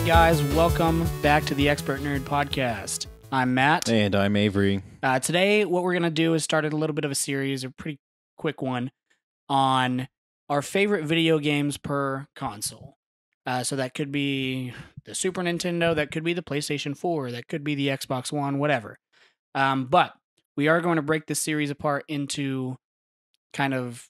guys. Welcome back to the Expert Nerd Podcast. I'm Matt. And I'm Avery. Today, what we're going to do is start a little bit of a series, a pretty quick one, on our favorite video games per console. So that could be the Super Nintendo, that could be the PlayStation 4, that could be the Xbox One, whatever. But we are going to break this series apart into kind of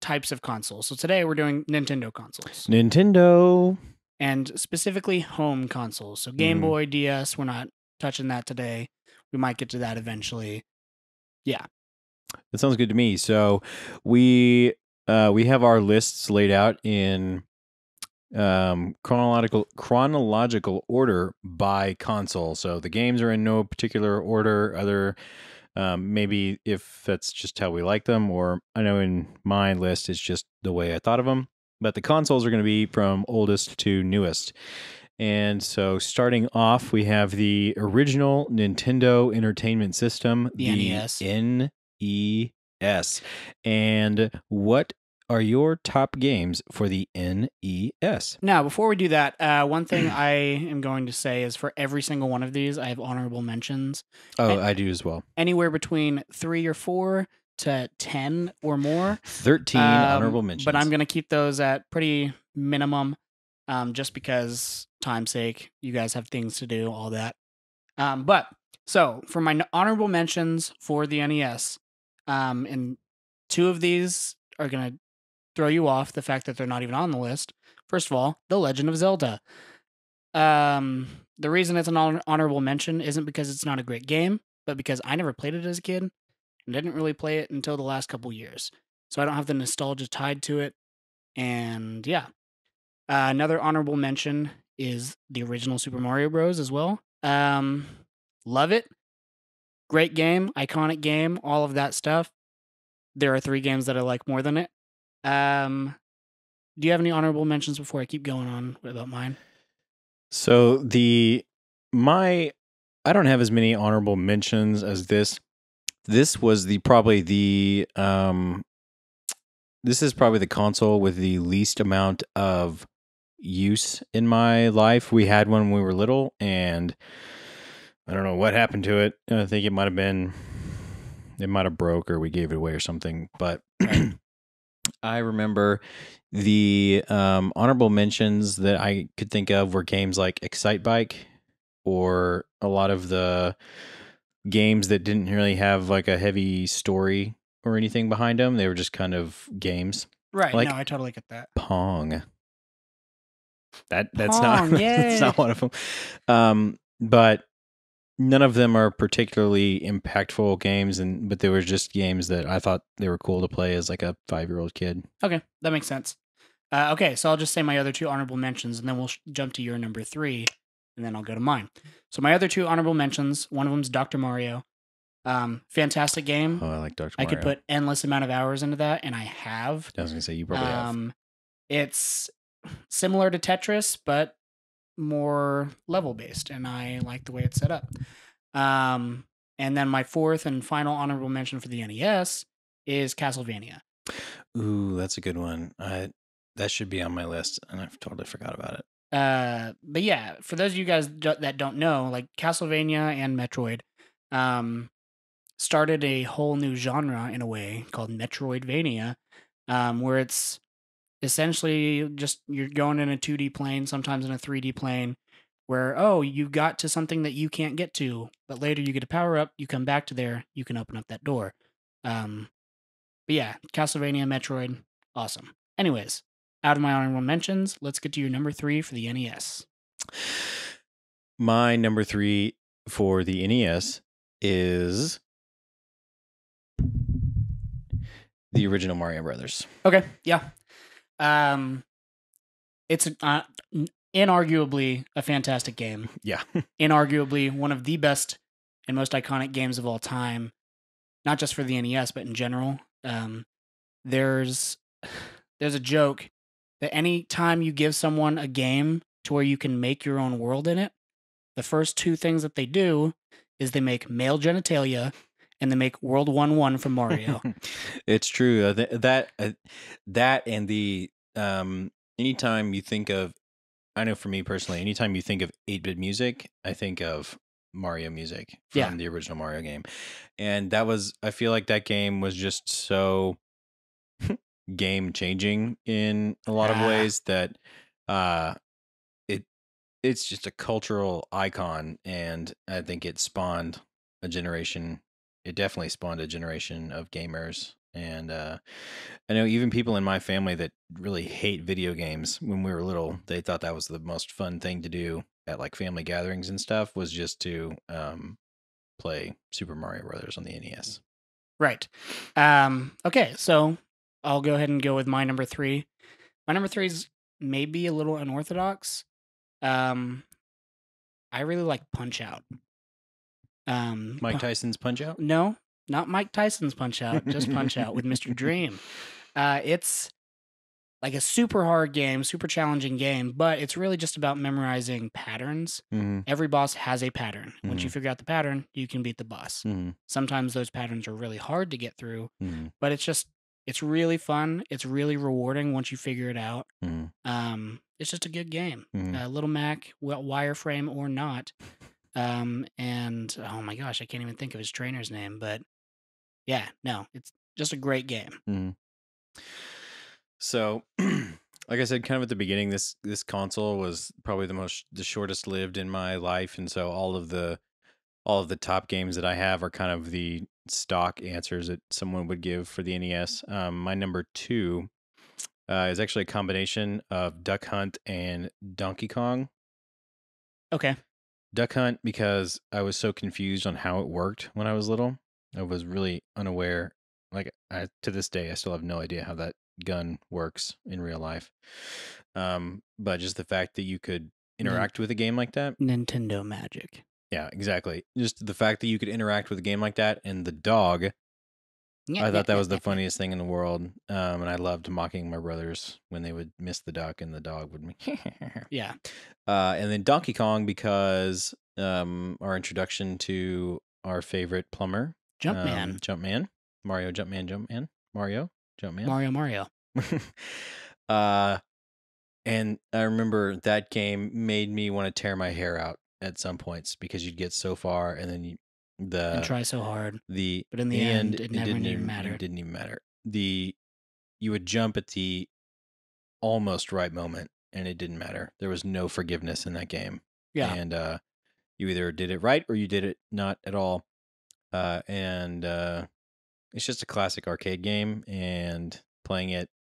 types of consoles. So today we're doing Nintendo consoles. Nintendo. And specifically home consoles. So Game Boy, DS, we're not touching that today. We might get to that eventually. Yeah. That sounds good to me. So we have our lists laid out in chronological order by console. So the games are in no particular order, other maybe if that's just how we like them, or I know in my list it's just the way I thought of them. But the consoles are going to be from oldest to newest. And so starting off, we have the original Nintendo Entertainment System, The NES. NES. And what are your top games for the NES? Now, before we do that, one thing I am going to say is for every single one of these, I have honorable mentions. Oh, I do as well. Anywhere between 3 or 4 to 10 or more. 13 honorable mentions. But I'm going to keep those at pretty minimum, just because time's sake, you guys have things to do, all that. But so for my honorable mentions for the NES, and 2 of these are going to throw you off the fact that they're not even on the list. First of all, The Legend of Zelda. The reason it's an honorable mention isn't because it's not a great game, but because I never played it as a kid and didn't really play it until the last couple years. So I don't have the nostalgia tied to it. And yeah. Another honorable mention is the original Super Mario Bros. As well. Love it. Great game, iconic game, all of that stuff. There are 3 games that I like more than it. Do you have any honorable mentions before I keep going on about mine? So I don't have as many honorable mentions as this. This was this is probably the console with the least amount of use in my life. We had one when we were little, and I don't know what happened to it. I think it might have broke, or we gave it away or something. But I remember the honorable mentions that I could think of were games like Excite Bike, or a lot of the games that didn't really have like a heavy story or anything behind them. They were just kind of games. Right. Like no, I totally get that. Pong. That's Pong, not yay. that's not one of them. But none of them are particularly impactful games, but they were just games that I thought they were cool to play as like a 5-year-old kid. Okay, that makes sense. Okay, so I'll just say my other 2 honorable mentions, and then we'll jump to your number 3, and then I'll go to mine. So my other 2 honorable mentions, one of them is Dr. Mario. Fantastic game. Oh, I like Dr. I Mario. could put endless amount of hours into that, and I have. I was going to say, you probably have. It's similar to Tetris, but more level-based, and I like the way it's set up. And then my 4th and final honorable mention for the NES is Castlevania. Ooh, that's a good one. That should be on my list, and I've totally forgot about it. But yeah, for those of you guys that don't know, like Castlevania and Metroid, started a whole new genre in a way called Metroidvania, where it's essentially just you're going in a 2D plane, sometimes in a 3D plane, where, you got to something that you can't get to, but later you get a power up, you come back to there, you can open up that door. But yeah, Castlevania, Metroid, awesome. Anyways, out of my honorable mentions, let's get to your number 3 for the NES. My number 3 for the NES is the original Mario Brothers. Okay, yeah. It's inarguably a fantastic game. Yeah. Inarguably one of the best and most iconic games of all time, not just for the NES, but in general. There's a joke that any time you give someone a game to where you can make your own world in it, the first 2 things that they do is they make male genitalia and they make World 1-1 from Mario. It's true. That and the anytime you think of I know for me personally, anytime you think of 8-bit music, I think of Mario music Yeah. from the original Mario game. And I feel like that game was just so game changing in a lot of Ah, ways that uh it it's just a cultural icon, and I think it definitely spawned a generation of gamers. And I know even people in my family that really hate video games, when we were little, they thought that was the most fun thing to do at like family gatherings and stuff, was just to play Super Mario Brothers on the NES. right. Okay, so I'll go ahead and go with my number three. My number three is maybe a little unorthodox. Um, I really like Punch Out. Mike Tyson's Punch Out. No, not Mike Tyson's Punch Out, just Punch Out with Mr. Dream. It's like a super hard game, super challenging game, but it's really just about memorizing patterns. Mm-hmm. Every boss has a pattern. Once you Mm-hmm. figure out the pattern, you can beat the boss. Mm-hmm. Sometimes those patterns are really hard to get through, Mm-hmm. but it's really fun. It's really rewarding once you figure it out. It's just a good game. Mm-hmm. Little Mac, wireframe or not. And oh my gosh, I can't even think of his trainer's name, but yeah, no, it's just a great game. Mm-hmm. So, like I said, kind of at the beginning, this console was probably the shortest lived in my life, and so all of the top games that I have are kind of the stock answers that someone would give for the NES. My number two is actually a combination of Duck Hunt and Donkey Kong. Okay. Duck Hunt, because I was so confused on how it worked when I was little. I was really unaware. Like, to this day, I still have no idea how that gun works in real life. But just the fact that you could interact with a game like that. Nintendo Magic. Yeah, exactly. Just the fact that you could interact with a game like that, and the dog. Yeah, I yeah, thought that yeah, was the yeah, yeah. funniest thing in the world. And I loved mocking my brothers when they would miss the duck and the dog would Yeah. and then Donkey Kong, because our introduction to our favorite plumber, Jumpman. Jumpman, Mario, Jumpman, Mario, Jumpman. Mario. uh, and I remember that game made me want to tear my hair out at some points, because you'd get so far and then And try so hard. the But in the end, it never even mattered. didn't even matter. You would jump at the almost right moment, and it didn't matter. There was no forgiveness in that game. Yeah. And you either did it right or you did it not at all. And it's just a classic arcade game, and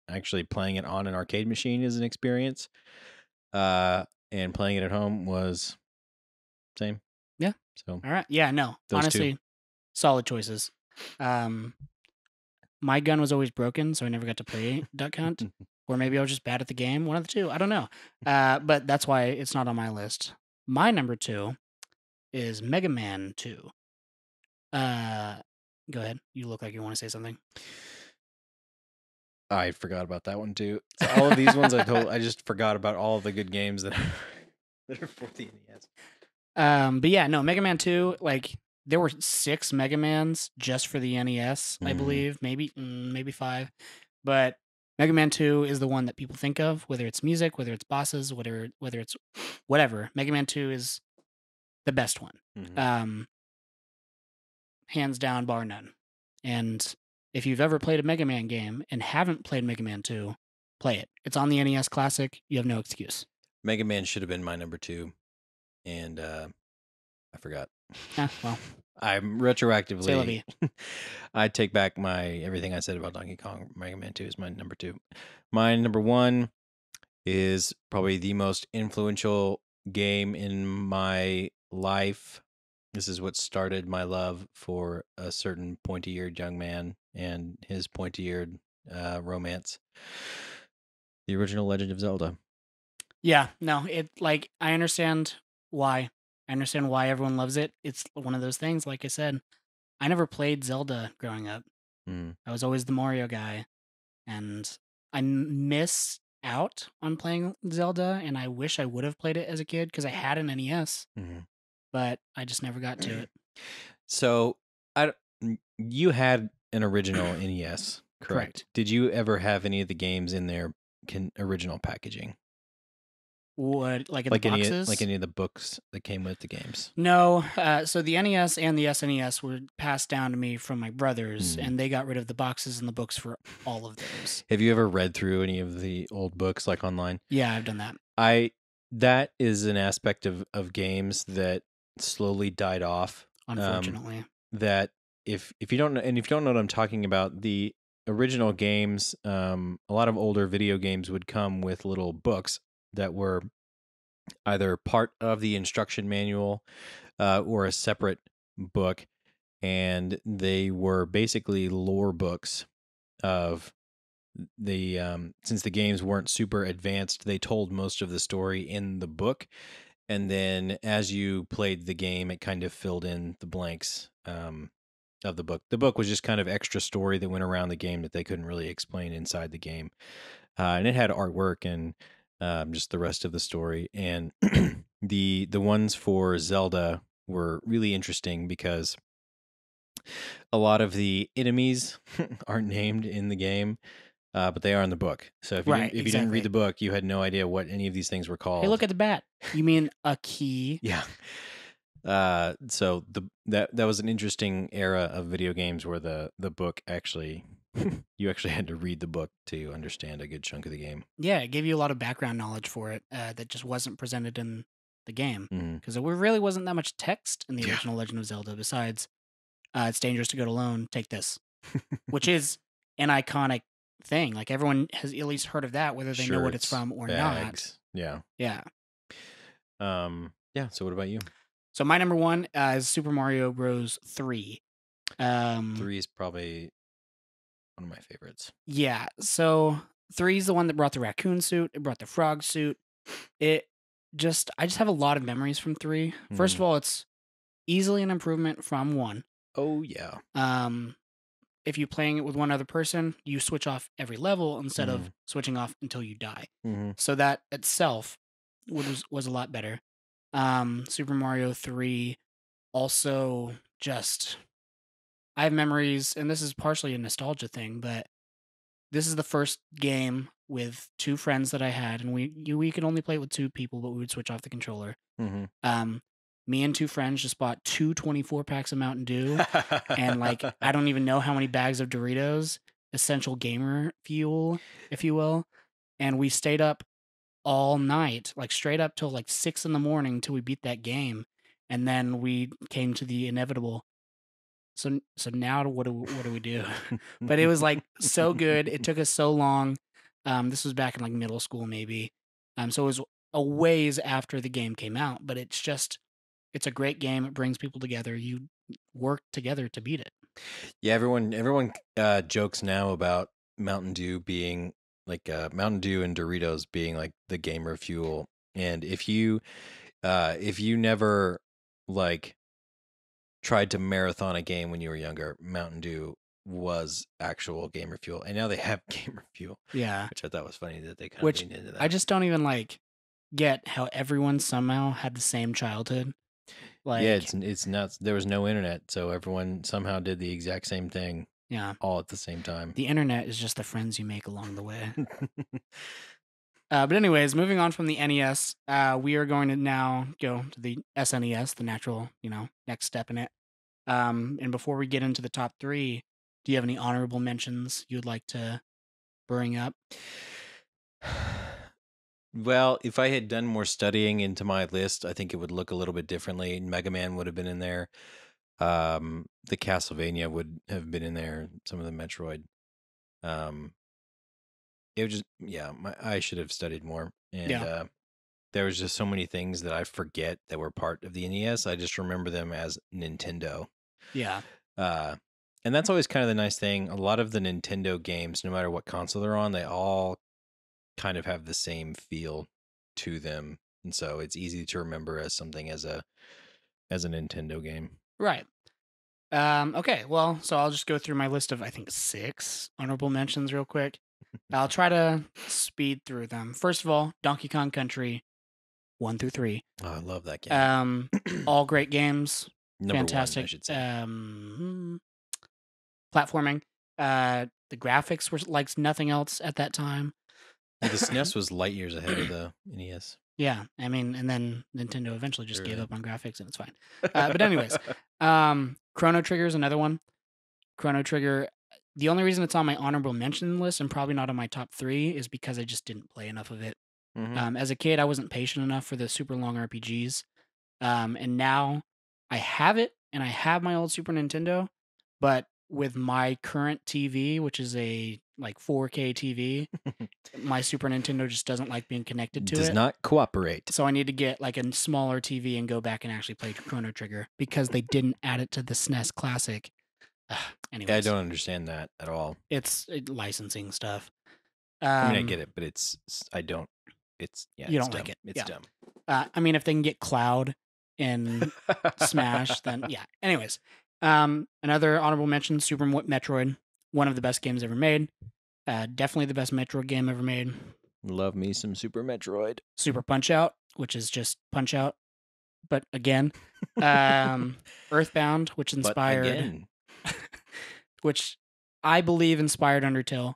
actually playing it on an arcade machine is an experience. And playing it at home was same. Yeah. So All right. Yeah, no. those Honestly, solid choices. My gun was always broken, so I never got to play Duck Hunt. two. Or maybe I was just bad at the game. One of the two. I don't know. But that's why it's not on my list. My number two is Mega Man 2. Go ahead. You look like you want to say something. I forgot about that one too. So all of these ones I just forgot about all of the good games that that are for the NES. But yeah, no, Mega Man 2, like there were 6 Mega Mans just for the NES, I believe, maybe 5. But Mega Man 2 is the one that people think of, whether it's music, whether it's bosses, whether it's whatever. Mega Man 2 is the best one. Hands down, bar none. And if you've ever played a Mega Man game and haven't played Mega Man 2, play it. It's on the NES Classic. You have no excuse. Mega Man should have been my number 2, and I forgot. Well, I'm c'est la retroactively. vie. I take back everything I said about Donkey Kong. Mega Man 2 is my number 2. My number 1 is probably the most influential game in my life. This is what started my love for a certain pointy-eared young man and his pointy-eared romance. The original Legend of Zelda. Yeah, no, I understand why. I understand why everyone loves it. It's one of those things, like I said. I never played Zelda growing up. I was always the Mario guy. And I miss out on playing Zelda, and I wish I would have played it as a kid because I had an NES, but I just never got to it. So, you had an original NES, correct? Did you ever have any of the games in their original packaging? What, like in the Like boxes? any of the books that came with the games. No. So the NES and the SNES were passed down to me from my brothers, Hmm. and they got rid of the boxes and the books for all of those. Have you ever read through any of the old books like online? Yeah, I've done that. I that is an aspect of games that slowly died off. Unfortunately. That if you don't know, and if you don't know what I'm talking about, the original games, a lot of older video games would come with little books that were either part of the instruction manual or a separate book, and they were basically lore books of the since the games weren't super advanced, they told most of the story in the book, and then as you played the game, it kind of filled in the blanks of the book. The book was just kind of extra story that went around the game that they couldn't really explain inside the game, and it had artwork and just the rest of the story. And the ones for Zelda were really interesting because a lot of the enemies aren't named in the game, but they are in the book. So Right, if you didn't read exactly. the book, you had no idea what any of these things were Hey, look called. at the bat. You mean a key? Yeah. So that was an interesting era of video games where the book actually you actually had to read the book to understand a good chunk of the game. Yeah, it gave you a lot of background knowledge for it that just wasn't presented in the game. Hmm. Because there really wasn't that much text in the Yeah. original Legend of Zelda besides, it's dangerous to go it alone, take this, which is an iconic thing. Like everyone has at least heard of that, whether they know what it's Shirts, from or not. bags. Yeah. Yeah. Yeah. So what about you? So my number one is Super Mario Bros. 3. Um, 3 is probably one of my favorites. yeah. So 3 is the one that brought the raccoon suit. It brought the frog suit. It I just have a lot of memories from 3. First Hmm. of all, it's easily an improvement from 1. Oh yeah. Um, if you're playing it with one other person, you switch off every level instead of Hmm. switching off until you die. Hmm. So that itself was a lot better. Super Mario 3 also just I have memories, and this is partially a nostalgia thing, but this is the first game with two friends that I had, and we could only play it with two people, but we would switch off the controller. Hmm. Um, Me and two friends just bought two 24 packs of Mountain Dew, and like I don't even know how many bags of Doritos, essential gamer fuel, if you will, and we stayed up all night, like straight up till like 6 in the morning till we beat that game, and then we came to the inevitable. So now what do we do? But it was like so good. It took us so long. This was back in like middle school maybe. So it was a ways after the game came out, but it's a great game. It brings people together. You work together to beat it. Yeah, everyone jokes now about Mountain Dew being like Mountain Dew and Doritos being like the gamer fuel. And if you never like tried to marathon a game when you were younger, Mountain Dew was actual gamer fuel. And now they have gamer fuel, Yeah. which I thought was funny that they kind of Which leaned into I that. just don't even like get how everyone somehow had the same childhood. Yeah, Like, it's nuts. There was no internet, so everyone somehow did the exact same thing yeah, all at the same time. the internet is just the friends you make along the way. But anyways, moving on from the NES, we are going to now go to the SNES, the natural, next step in it. And before we get into the top three, do you have any honorable mentions you'd like to bring up? Well, if I had done more studying into my list, I think it would look a little bit differently. Mega Man would have been in there. The Castlevania would have been in there. Some of the Metroid. Um, it was just yeah. I should have studied more, and Yeah, there was just so many things that I forget that were part of the NES. I just remember them as Nintendo. yeah, Uh, and that's always kind of the nice thing. A lot of the Nintendo games, no matter what console they're on, they all kind of have the same feel to them, and so it's easy to remember as something as a Nintendo game. right. Okay, well, so I'll just go through my list of I think 6 honorable mentions real quick. I'll try to speed through them. First of all, Donkey Kong Country 1 through 3. Oh, I love that game. Um, all great games, Number one, I fantastic. should say. Platforming. The graphics were like nothing else at that time. Well, the SNES was light years ahead of the NES. Yeah, I mean, and then Nintendo eventually just gave Right. up on graphics, and it's fine. But anyways, Chrono Trigger is another one. Chrono Trigger. The only reason it's on my honorable mention list and probably not on my top three is because I just didn't play enough of it. Hmm. As a kid, I wasn't patient enough for the super long RPGs. And now I have it and I have my old Super Nintendo, but with my current TV, which is a like 4K TV, my Super Nintendo just doesn't like being connected to Does it. not cooperate. So I need to get like a smaller TV and go back and actually play Chrono Trigger because they didn't add it to the SNES Classic. Ugh, Yeah, I anyways, don't understand that at all. it's licensing stuff. I mean, I get it, but I don't. You It's don't like dumb. it. It's Yeah. dumb. I mean, if they can get Cloud in Smash, then yeah. Anyways, another honorable mention: Metroid, one of the best games ever made. Definitely the best Metroid game ever made. Love me some Super Metroid. Super Punch Out, which is just Punch Out, but again, Earthbound, which But inspired, again, which I believe inspired Undertale.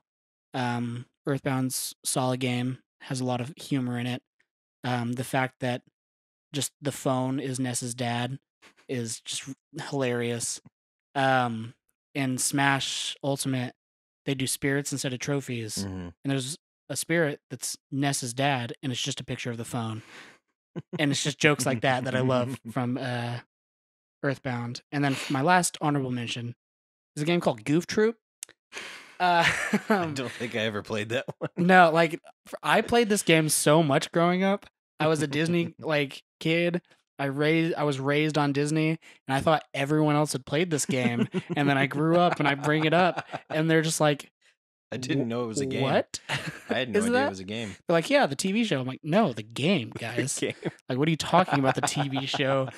Earthbound's solid game, has a lot of humor in it. The fact that just the phone is Ness's dad is just hilarious. In Smash Ultimate, they do spirits instead of trophies, mhm. and there's a spirit that's Ness's dad, and it's just a picture of the phone, and it's just jokes like that that I love from Earthbound. And then my last honorable mention is a game called Goof Troop. Uh, I don't think I ever played that one. no, like I played this game so much growing up. I was a Disney like kid. I was raised on Disney, and I thought everyone else had played this game. And then I grew up, and I bring it up, and they're just like, I didn't know it was a game. What? I had no is idea it that?" was a game. They're like, "Yeah, the TV show." I'm like, "No, the game, guys. Game. Like, what are you talking about? The TV show?"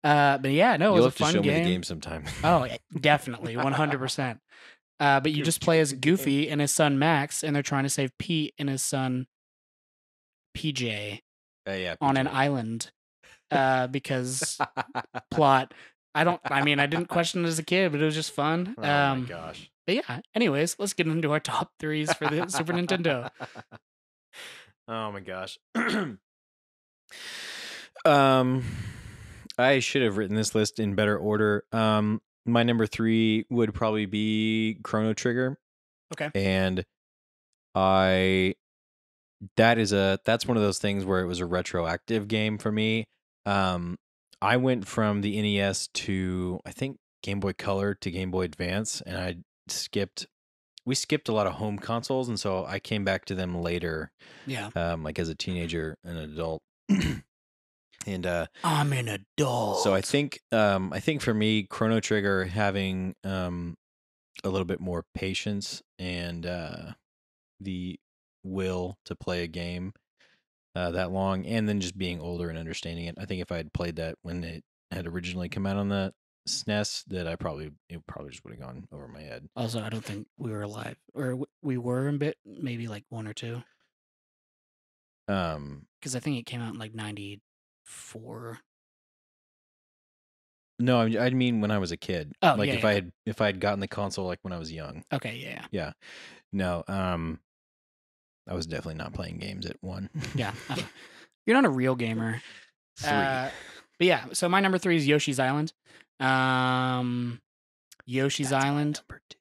But yeah, no, it You'll was a have to fun show me game. the game sometime. Oh, yeah, definitely, 100%. But you just play as Goofy and his son Max, and they're trying to save Pete and his son PJ Yeah, on an PJ. island because plot. I mean, I didn't question it as a kid, but it was just fun. Oh my gosh. But yeah, anyways, let's get into our top threes for the Super Nintendo. Oh my gosh. um, I should have written this list in better order. My number 3 would probably be Chrono Trigger. Okay. And that's one of those things where it was a retroactive game for me. I went from the NES to, I think, Game Boy Color to Game Boy Advance, and we skipped a lot of home consoles, and so I came back to them later, Yeah. like as a teenager and an adult. And I'm an adult. so I think for me, Chrono Trigger, having a little bit more patience and the will to play a game that long, and then just being older and understanding it. I think if I had played that when it had originally come out on the SNES, that it probably just would have gone over my head. Also, I don't think we were alive, or we were a bit, maybe like 1 or 2, because I think it came out in like 94. No, I mean when I was a kid. Oh, like yeah, if I had gotten the console like when I was young. Okay, yeah. Yeah. No, I was definitely not playing games at 1. Yeah. You're not a real gamer. 3. But yeah, so my number 3 is Yoshi's Island. Yoshi's That's my Island number 2.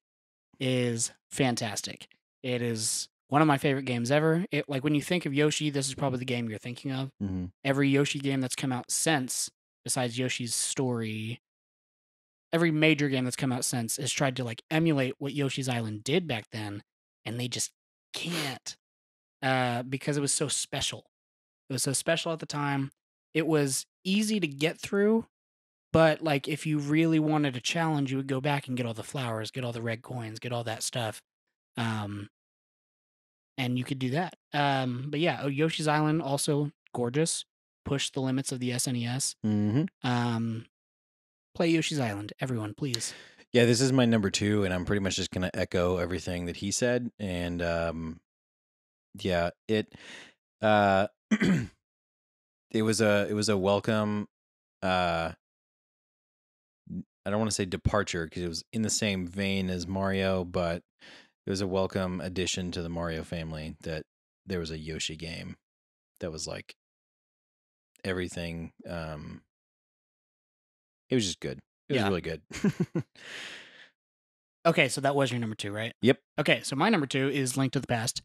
is fantastic. It is one of my favorite games ever. Like when you think of Yoshi, this is probably the game you're thinking of. Mm-hmm. Every Yoshi game that's come out since, besides Yoshi's Story, every major game that's come out since has tried to like emulate what Yoshi's Island did back then, and they just can't because it was so special. It was so special at the time. It was easy to get through, but like if you really wanted a challenge, you would go back and get all the flowers, get all the red coins, get all that stuff. And you could do that. But yeah, Yoshi's Island also gorgeous. Push the limits of the SNES. Mm-hmm. Play Yoshi's Island, everyone, please. Yeah, this is my number 2, and I'm pretty much just gonna echo everything that he said. And yeah, it it was a welcome. I don't want to say departure because it was in the same vein as Mario, but it was a welcome addition to the Mario family that there was a Yoshi game that was like everything. It was just good. It was Yeah. really good. Okay, so that was your number 2, right? Yep. Okay, so my number 2 is Link to the Past.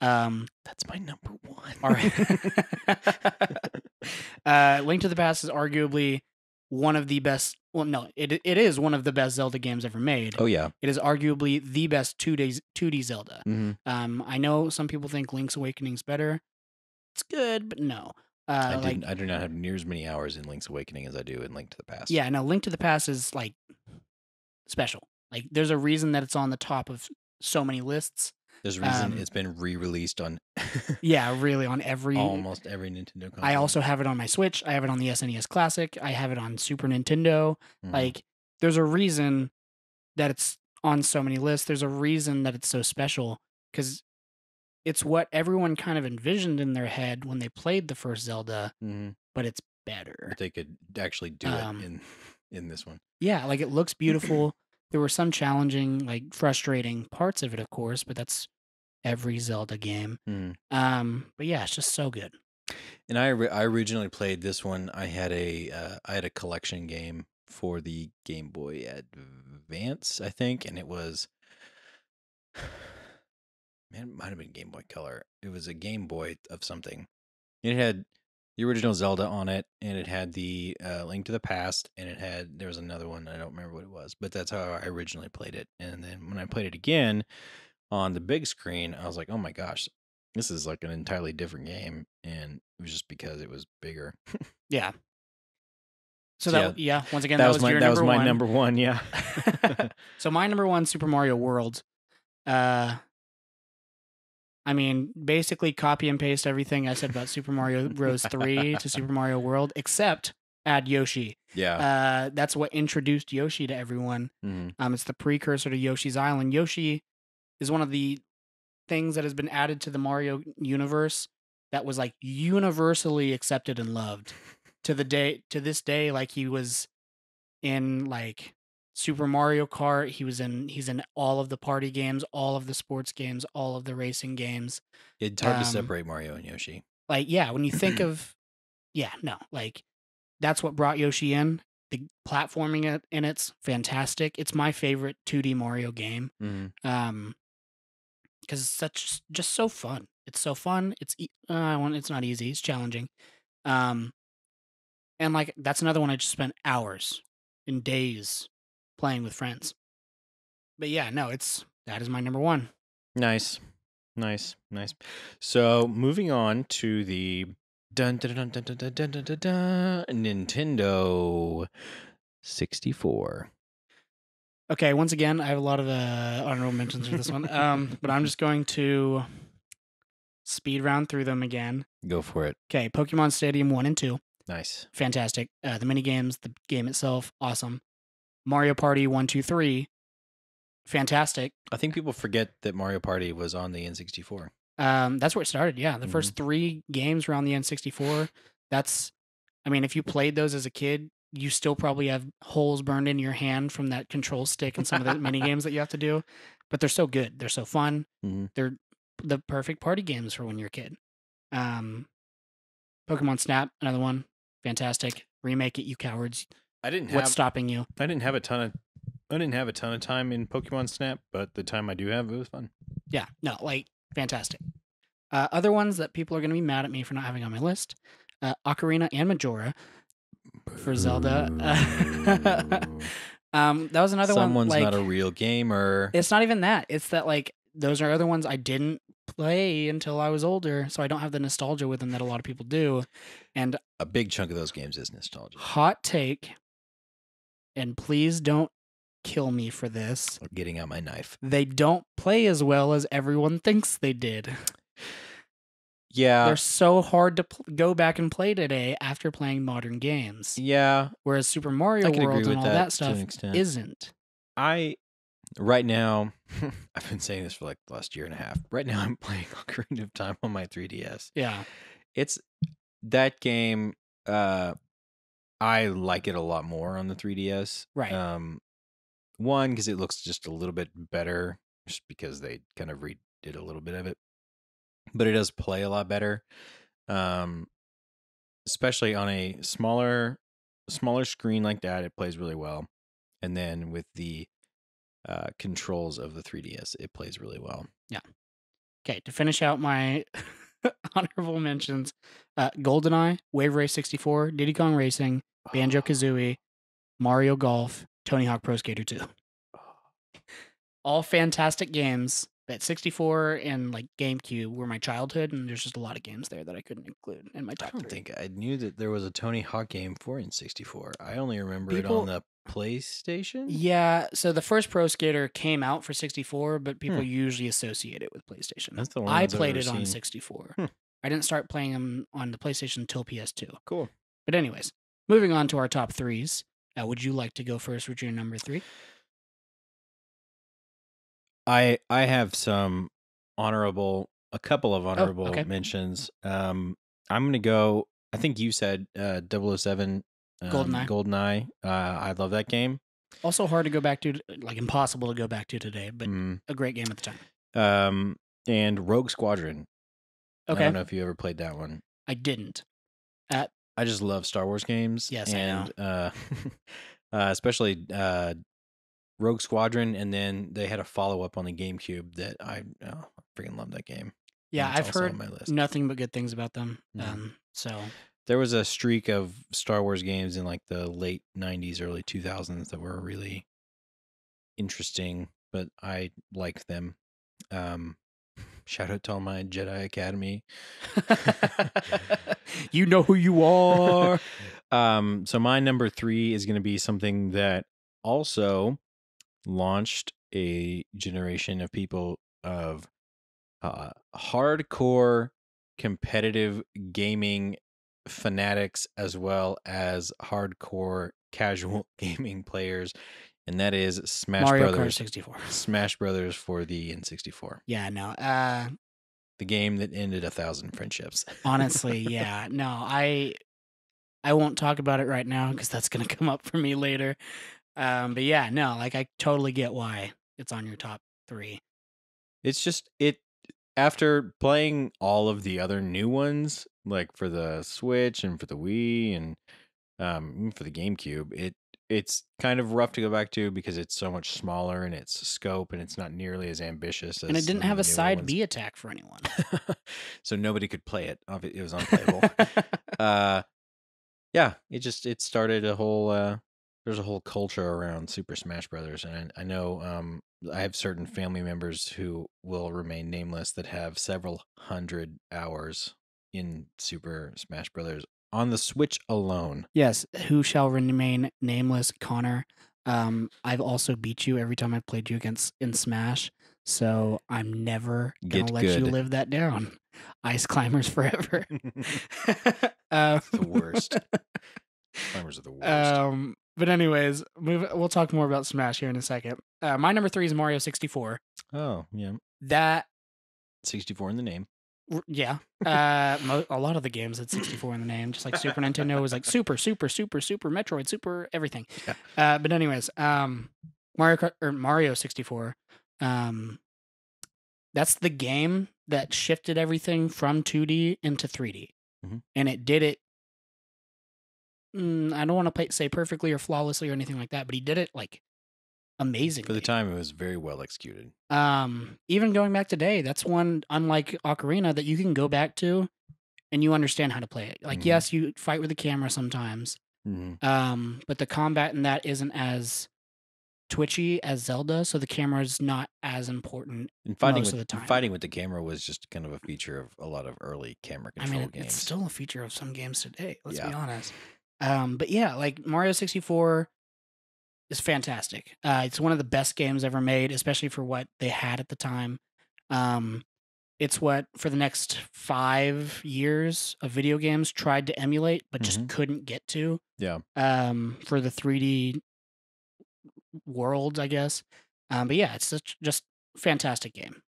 That's my number one. All right. Link to the Past is arguably one of the best. Well, no, it is one of the best Zelda games ever made. Oh yeah. It is arguably the best 2D Zelda. Mm-hmm. I know some people think Link's Awakening's better. It's good, but no. I do not have near as many hours in Link's Awakening as I do in Link to the Past. Yeah, no, Link to the Past is like special. Like, there's a reason that it's on the top of so many lists. There's a reason it's been re-released on Yeah, really, on almost every Nintendo console. I also have it on my Switch. I have it on the SNES Classic. I have it on Super Nintendo. Mhm. Like, there's a reason that it's on so many lists. There's a reason that it's so special because it's what everyone kind of envisioned in their head when they played the first Zelda, Mhm. but it's better. But they could actually do it in this one. Yeah, like it looks beautiful. There were some challenging, like frustrating parts of it, of course, but that's every Zelda game. Mhm. But yeah, it's just so good. And I originally played this one. I had a collection game for the Game Boy Advance, I think, and it was man, it might have been Game Boy Color. It was a Game Boy of something. It had the original Zelda on it, and it had the Link to the Past, and there was another one. I don't remember what it was, but that's how I originally played it. And then when I played it again on the big screen, I was like, oh my gosh, this is like an entirely different game. And it was just because it was bigger. Yeah. So So, that yeah, once again, that was your that was number my one. number one. Yeah. So my number one, Super Mario World. I mean, basically copy and paste everything I said about Super Mario Bros. 3 to Super Mario World, except add Yoshi. Yeah. That's what introduced Yoshi to everyone. Mhm. It's the precursor to Yoshi's Island. Yoshi is one of the things that has been added to the Mario universe that was like universally accepted and loved to this day. Like he was in like Super Mario Kart. He's in all of the party games, all of the sports games, all of the racing games. It's hard to separate Mario and Yoshi. Like, yeah, when you think of, yeah, no, like that's what brought Yoshi in. The platforming in it's fantastic. It's my favorite 2D Mario game. Mhm. Because it's just so fun. It's so fun. It's not easy. It's challenging. And like that's another one I just spent hours and days playing with friends. But yeah, no, that is my number one. Nice. So moving on to the Nintendo 64. Okay, once again, I have a lot of honorable mentions for this one. But I'm just going to speed round through them again. Go for it. Okay, Pokemon Stadium 1 and 2. Nice. Fantastic. The mini games, the game itself, awesome. Mario Party 1, 2, 3. Fantastic. I think people forget that Mario Party was on the N64. That's where it started. Yeah, the first 3 games were on the N64. I mean, if you played those as a kid, you still probably have holes burned in your hand from that control stick and some of the mini games that you have to do. But they're so good. They're so fun. Mhm. They're the perfect party games for when you're a kid. Pokemon Snap, another one. Fantastic. Remake it, you cowards. What's stopping you? I didn't have a ton of time in Pokemon Snap, but the time I do have, it was fun. Yeah, no, like fantastic. Other ones that people are going to be mad at me for not having on my list: Ocarina and Majora for Zelda. That was another one. Someone's like, not a real gamer. It's not even that. It's that like those are other ones I didn't play until I was older, so I don't have the nostalgia with them that a lot of people do. And a big chunk of those games is nostalgia. Hot take, and please don't kill me for this. I'm getting out my knife. They don't play as well as everyone thinks they did. Yeah. They're so hard to go back and play today after playing modern games. Yeah. Whereas Super Mario World and all that stuff isn't. Right now, I've been saying this for like the last year and a half. Right now, I'm playing Ocarina of Time on my 3DS. Yeah. It's that game. I like it a lot more on the 3DS. Right. One, because it looks just a little bit better, just because they kind of redid a little bit of it. But it does play a lot better. especially on a smaller screen like that, it plays really well. And then with the controls of the 3DS, it plays really well. Yeah. Okay, to finish out my honorable mentions, GoldenEye, Wave Race 64, Diddy Kong Racing, Banjo Kazooie, Mario Golf, Tony Hawk Pro Skater 2. All fantastic games. That 64 and like GameCube were my childhood, and there's just a lot of games there that I couldn't include in my I top don't 3. think I knew that there was a Tony Hawk game for N64. I only remember it People- on the PlayStation. Yeah, so the first Pro Skater came out for 64, but people usually associate it with PlayStation. That's the only I ones I've played ever it on seen. 64. I didn't start playing them on the PlayStation until PS2. Cool. But anyways, moving on to our top 3s. Would you like to go first with your number 3? I have a couple of honorable okay. mentions. I'm gonna go. I think you said 007 GoldenEye. GoldenEye. I love that game. Also hard to go back to, like impossible to go back to today, but a great game at the time. And Rogue Squadron. Okay. I don't know if you ever played that one. I didn't. I just love Star Wars games. Yes, and, I know. Especially Rogue Squadron, and then they had a follow-up on the GameCube that I freaking love that game. Yeah, It's I've also heard on my list. nothing but good things about them. Mhm. So There was a streak of Star Wars games in like the late 90s, early 2000s that were really interesting, but I liked them. Shout out to all my Jedi Academy. you know who you are. So my number 3 is going to be something that also launched a generation of people of hardcore competitive gaming fanatics as well as hardcore casual gaming players, and that is Mario Kart 64. Smash Brothers for the N64. Yeah, no. The game that ended 1,000 friendships. Honestly, yeah. No, I won't talk about it right now because that's gonna come up for me later. But yeah, no, like I totally get why it's on your top 3. It's just after playing all of the other new ones, like for the Switch and for the Wii and even for the GameCube, it's kind of rough to go back to because it's so much smaller in its scope and it's not nearly as ambitious as And it didn't some of have the a newer side ones. B attack for anyone. So nobody could play it. It was unplayable. Yeah, it started a whole there's a whole culture around Super Smash Brothers, and I know I have certain family members who will remain nameless that have several hundred hours in Super Smash Brothers on the Switch alone. Yes, who shall remain nameless, Connor. I've also beat you every time I've played you in Smash, so I'm never gonna Get let you good. live that down. Ice climbers forever. It's the worst. Climbers are the worst. But anyways, we'll talk more about Smash here in a second. My number 3 is Mario 64. Oh, yeah. That 64 in the name. Yeah. A lot of the games had 64 in the name, just like Super Nintendo was like Super, Metroid, Super everything. Yeah. But anyways, Mario 64. That's the game that shifted everything from 2D into 3D, and it did it. I don't want to say perfectly or flawlessly or anything like that, but he did it like amazingly. For the time, it was very well executed. Even going back today, that's one, unlike Ocarina, that you can go back to and you understand how to play it. Like, yes, you fight with the camera sometimes, but the combat in that isn't as twitchy as Zelda, so the camera is not as important most of the time. Fighting with the camera was just kind of a feature of a lot of early camera control games. It's still a feature of some games today, let's be honest. But yeah, like Mario 64 is fantastic. It's one of the best games ever made, especially for what they had at the time. It's what, for the next 5 years of video games, tried to emulate, but just couldn't get to. Yeah. For the 3D world, I guess. But yeah, it's just fantastic game.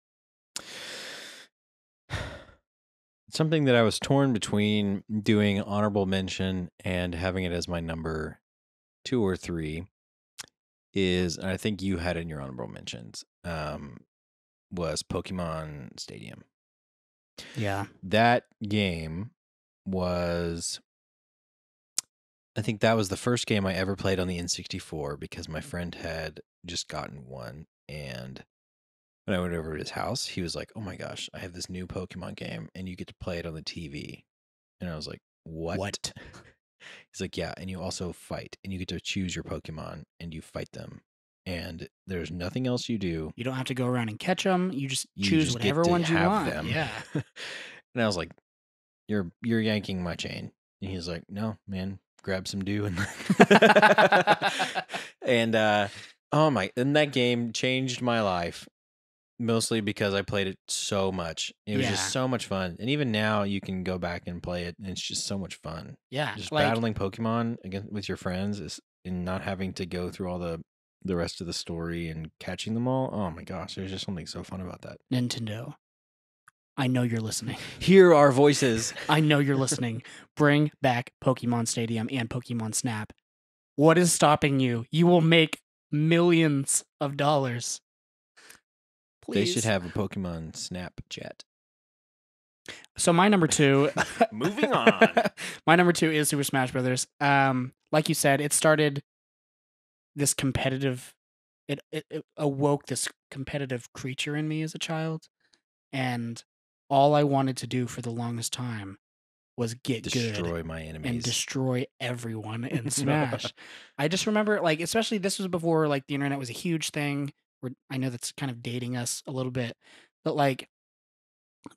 Something that I was torn between doing honorable mention and having it as my number 2 or 3 is, and I think you had in your honorable mentions, was Pokemon Stadium. Yeah. That game was I think that was the first game I ever played on the N64 because my friend had just gotten one. And when I went over to his house, he was like, "Oh my gosh, I have this new Pokemon game and you get to play it on the TV." And I was like, "What?" What? He's like, "Yeah, and you also fight and you get to choose your Pokemon and you fight them. And there's nothing else you do. You don't have to go around and catch them. You just You choose just get whatever to ones you have want. them." Yeah. And I was like, "You're yanking my chain." And he's like, "No, man, grab some dew and and oh my, and that game changed my life mostly because I played it so much. It was just Yeah. so much fun. And even now you can go back and play it and it's just so much fun. Yeah. Just Like battling Pokemon again with your friends is and not having to go through all the rest of the story and catching them all. Oh my gosh, there's just something so fun about that. Nintendo. I know you're listening. Hear our voices. I know you're listening. Bring back Pokemon Stadium and Pokemon Snap. What is stopping you? You will make millions of dollars. They should Please. have a Pokemon Snapchat. So my number 2 Moving on. My number 2 is Super Smash Brothers. Like you said, it started this competitive it awoke this competitive creature in me as a child, and all I wanted to do for the longest time was get good Destroy my and enemies. destroy everyone in Smash. I just remember, like, especially this was before like the internet was a huge thing. I know that's kind of dating us a little bit, but like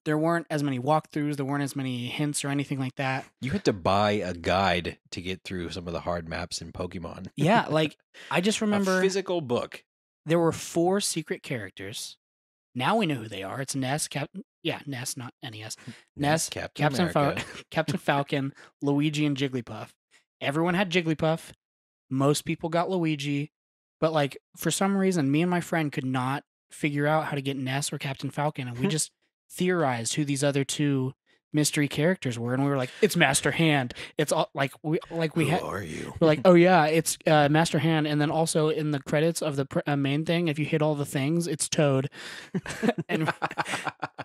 there weren't as many walkthroughs, there weren't as many hints or anything like that. You had to buy a guide to get through some of the hard maps in Pokemon. Yeah, like I just A remember physical book. there were 4 secret characters. Now we know who they are. It's Ness, Ness, not NES. Ness, Captain America. Captain Falcon, Luigi, and Jigglypuff. Everyone had Jigglypuff. Most people got Luigi, but like for some reason, me and my friend could not figure out how to get Ness or Captain Falcon, and we just theorized who these other 2 mystery characters were, and we were like, "It's Master Hand." It's all like we Who had. are you? We're like, "Oh yeah, it's Master Hand," and then also in the credits of the main thing, if you hit all the things, it's Toad, and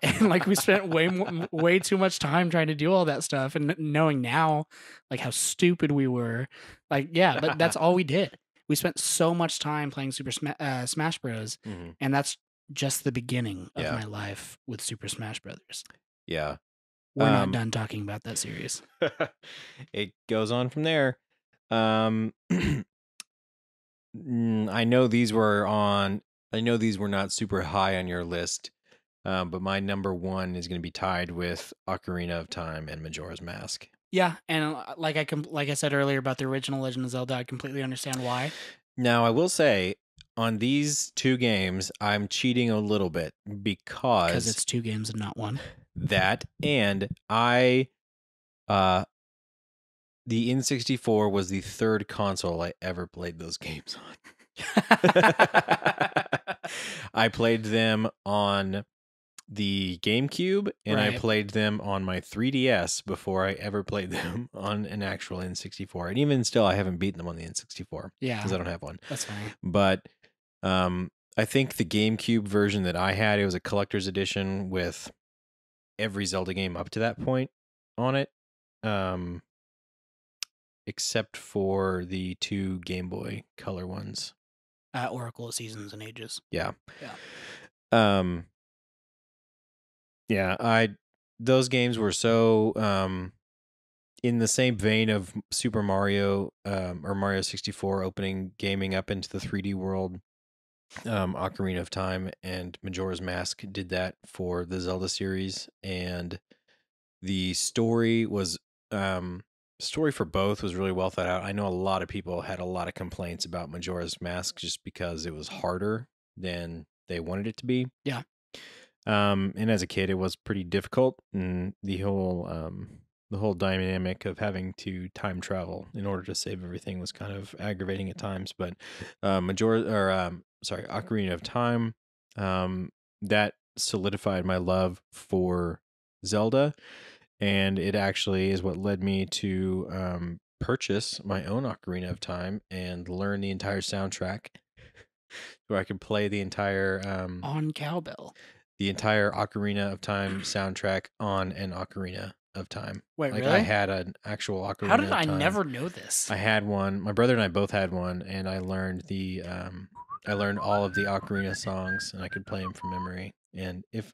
and like we spent way too much time trying to do all that stuff, and knowing now like how stupid we were, like yeah, but that's all we did. We spent so much time playing Smash Bros, Mhm. and that's just the beginning of Yeah. my life with Super Smash Brothers. Yeah. We're not done talking about that series. It goes on from there. I know these were not super high on your list, but my number 1 is going to be tied with Ocarina of Time and Majora's Mask. Yeah, and like I said earlier about the original Legend of Zelda, I completely understand why. Now, I will say on these 2 games, I'm cheating a little bit Because because it's 2 games and not 1. that and the N64 was the 3rd console I ever played those games on. I played them on the GameCube and I Right. played them on my 3DS before I ever played them on an actual N64. And even still, I haven't beaten them on the N64 Yeah, because I don't have one. that's fine. But I think the GameCube version that I had, it was a collector's edition with every Zelda game up to that point on it. Except for the 2 Game Boy Color ones. Oracle of Seasons and Ages. Yeah. Yeah. Yeah, those games were so in the same vein of Super Mario or Mario 64 opening gaming up into the 3D world. Ocarina of Time and Majora's Mask did that for the Zelda series, and the story for both was really well thought out. I know a lot of people had a lot of complaints about Majora's Mask just because it was harder than they wanted it to be. Yeah. And as a kid, it was pretty difficult, and the whole dynamic of having to time travel in order to save everything was kind of aggravating at times. But Ocarina of Time, that solidified my love for Zelda, and it actually is what led me to purchase my own Ocarina of Time and learn the entire soundtrack, where I could play the entire On Cowbell. Ocarina of Time soundtrack on an ocarina. of Time. Wait, Like, really? I had an actual How Ocarina did of I Time. never know this? I had one. My brother and I both had one, and I learned I learned all of the Ocarina songs, and I could play them from memory. And if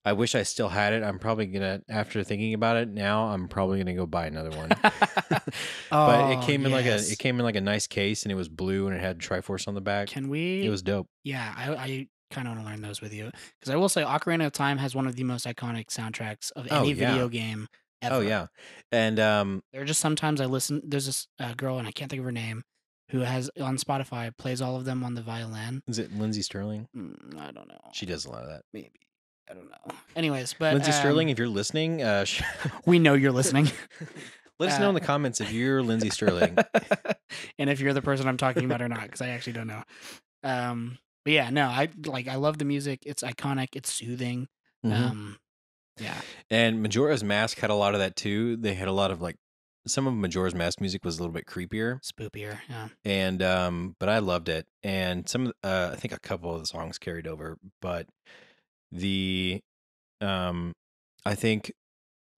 I wish I still had it, I'm probably gonna, after thinking about it now, I'm probably gonna go buy another one. But Oh, it yes. came in like a nice case, and it was blue, and it had Triforce on the back. Can It we? was dope. Yeah, I kind of want to learn those with you because I will say Ocarina of Time has one of the most iconic soundtracks of Oh any yeah. video game Oh ever. yeah. And There are just sometimes I listen. There's this girl and I can't think of her name who has on Spotify plays all of them on the violin. is it Lindsay Sterling? I don't know. She does a lot of that. Maybe I don't know. Anyways, but Lindsay Sterling, if you're listening, we know you're listening. let us know in the comments if you're Lindsay Sterling. And if you're the person I'm talking about or not, because I actually don't know. But yeah, no, I love the music. It's iconic. It's soothing. Mhm. Yeah, And Majora's Mask had a lot of that too. They had a lot of like some of Majora's Mask music was a little bit creepier, spoopier. Yeah, and but I loved it. And some I think a couple of the songs carried over, but the um I think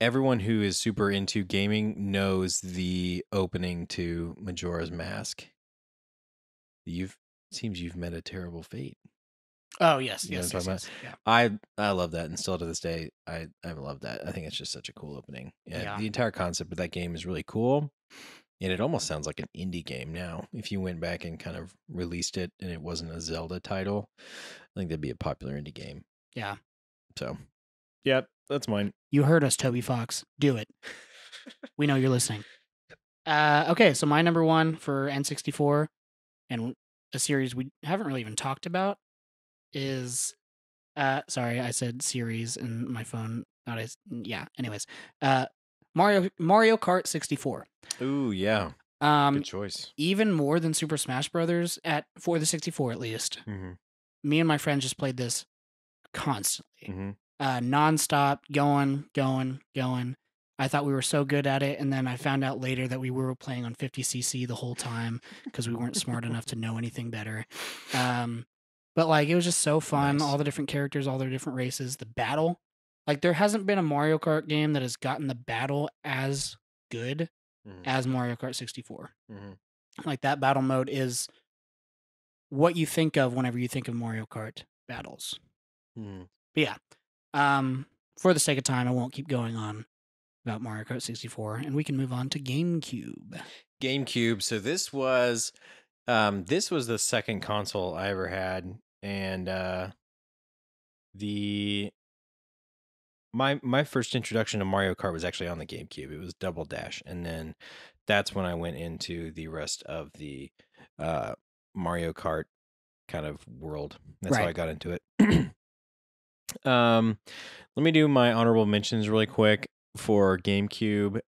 everyone who is super into gaming knows the opening to Majora's Mask. You've Seems you've met a terrible fate. oh yes, You know yes, what I'm yes, talking yes. about? Yeah, I love that, and still to this day, I love that. I think it's just such a cool opening. Yeah, yeah, the entire concept of that game is really cool, and it almost sounds like an indie game now. If you went back and kind of released it, and it wasn't a Zelda title, I think that'd be a popular indie game. yeah. So, yeah, that's mine. You heard us, Toby Fox. Do it. We know you're listening. Okay, so my number one for N64 and a series we haven't really even talked about is sorry, I said series and my phone not as yeah, anyways. Uh Mario Kart 64. Ooh, yeah, Um good choice. even more than Super Smash Brothers for the 64 at least. Mm-hmm. Me and my friends just played this constantly. Mm-hmm. Nonstop, going. I thought we were so good at it, and then I found out later that we were playing on 50cc the whole time because we weren't smart enough to know anything better. But like it was just so fun. Nice. All the different characters, all their different races, the battle. Like there hasn't been a Mario Kart game that has gotten the battle as good Mm-hmm. as Mario Kart 64. Mm-hmm. Like that battle mode is what you think of whenever you think of Mario Kart battles. Mm-hmm. But yeah, for the sake of time, I won't keep going on about Mario Kart 64, and we can move on to GameCube. GameCube. So this was the second console I ever had, and the my first introduction to Mario Kart was actually on the GameCube. It was Double Dash, and then that's when I went into the rest of the Mario Kart kind of world. That's how I Right. got into it. Let me do my honorable mentions really quick for GameCube.